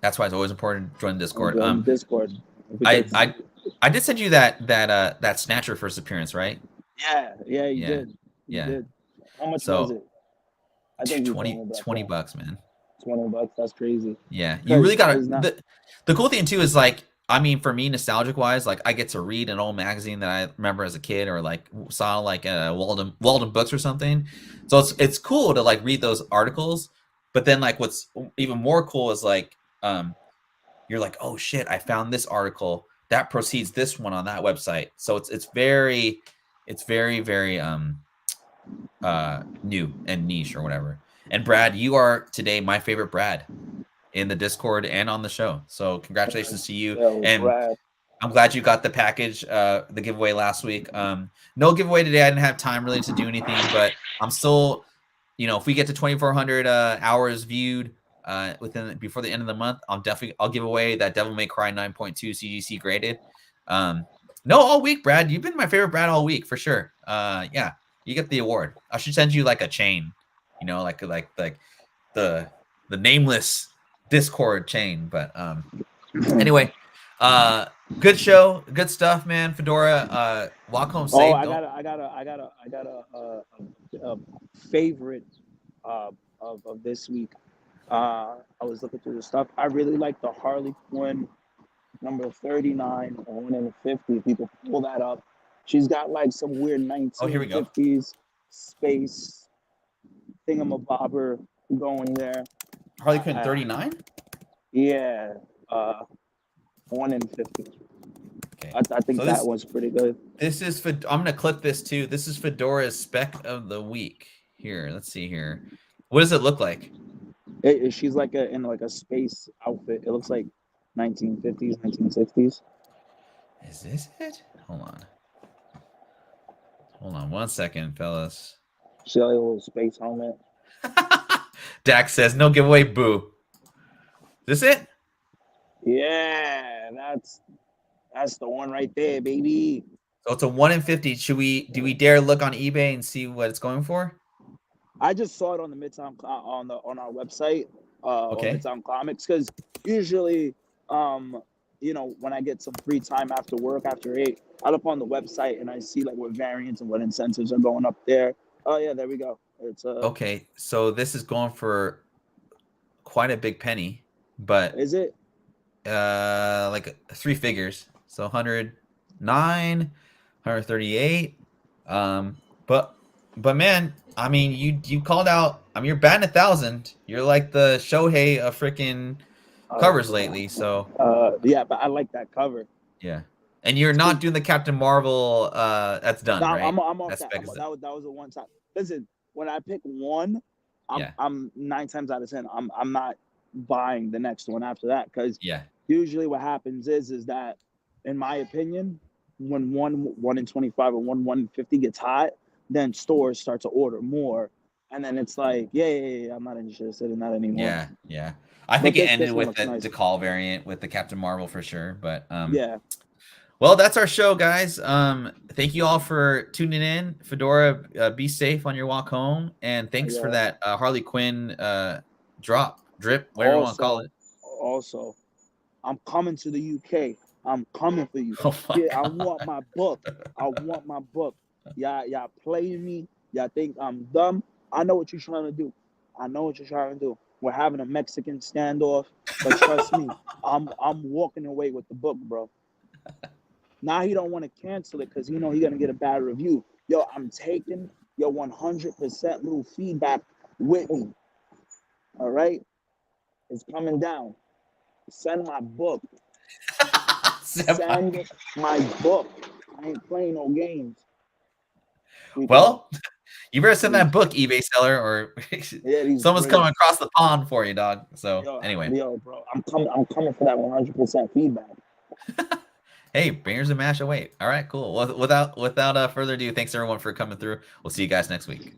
That's why it's always important to join the Discord. Discord. I did send you that Snatcher first appearance, right? Yeah, you did. You did. How much was it? I think $20, man. $20, that's crazy. Yeah, you really gotta. The cool thing too is like, I mean, for me, nostalgic wise, like I get to read an old magazine that I remember as a kid, or like saw like Walden Books or something. So it's cool to like read those articles. But then like what's even more cool is like you're like, oh shit, I found this article that precedes this one on that website. So it's very very new and niche or whatever. And Brad, you are today my favorite Brad in the Discord and on the show. So congratulations to you. And Brad, I'm glad you got the package, the giveaway last week. No giveaway today. I didn't have time really to do anything, but I'm still, if we get to 2,400 hours viewed before the end of the month, I'll give away that Devil May Cry 9.2 CGC graded. No, all week, Brad. You've been my favorite Brad all week for sure. Yeah, you get the award. I should send you like a chain, like the nameless Discord chain. But anyway, good show, good stuff, man. Fedora, walk home safe. I got a favorite of this week. I was looking through the stuff. I really like the Harley Quinn number 39 or 150. People pull that up. She's got like some weird 1950s space thingamabobber going there. Harley Quinn 39? Yeah. 1 in 50. Okay. I think so that one's pretty good. This is I'm gonna click this too. This is Fedora's spec of the week. Here, let's see here. What does it look like? She's like in like a space outfit. It looks like 1950s, 1960s. Is this it? Hold on. Hold on 1 second, fellas. She got like a little space helmet. Dak says, no giveaway, boo. Is this it? Yeah, that's the one right there, baby. So it's a 1 in 50. Do we dare look on eBay and see what it's going for? I just saw it on the Midtown on our website, on Okay. Midtown Comics, because usually, when I get some free time after work after 8, I look on the website and I see like what variants and what incentives are going up there. Oh yeah, there we go. It's Okay, so this is going for quite a big penny, but Is it? like 3 figures. So 109, 138. But man, I mean, you called out. I mean, you're batting 1,000. You're like the Shohei of freaking covers lately. So Yeah, but I like that cover. yeah, and you're not doing the Captain Marvel. That's done, No, right? I'm off that. spec is That done. was a one time. Listen, when I pick one, Yeah. I'm 9 times out of 10. I'm not buying the next one after that, because Yeah, usually what happens is that, in my opinion, when one in 25 or one in 50 gets hot, then stores start to order more, and then it's like, yeah, I'm not interested in that anymore. yeah. I think But it this ended one with looks the nice. call variant with the Captain Marvel for sure. But Yeah, well, that's our show, guys. Thank you all for tuning in. Fedora, be safe on your walk home, and thanks for yeah. that Harley Quinn drip, whatever you want to call Also, it. also, I'm coming to the UK. I'm coming for you. Oh my Yeah, I god! want my book. I want my book. Y'all playing me. Y'all think I'm dumb. I know what you're trying to do. I know what you're trying to do. We're having a Mexican standoff, but trust me, I'm walking away with the book, bro. Now he don't want to cancel it because he's gonna get a bad review. Yo, I'm taking your 100% little feedback with me. All right, it's coming down. Send my book. Senpai. Send my book. I ain't playing no games. Well, you better send These, that book, eBay seller, or these someone's coming grails. across the pond for you, dog. So anyway, Bro, I'm coming for that 100% feedback. hey, bangers and mash away. All right, cool. Well, without further ado, thanks everyone for coming through. We'll see you guys next week.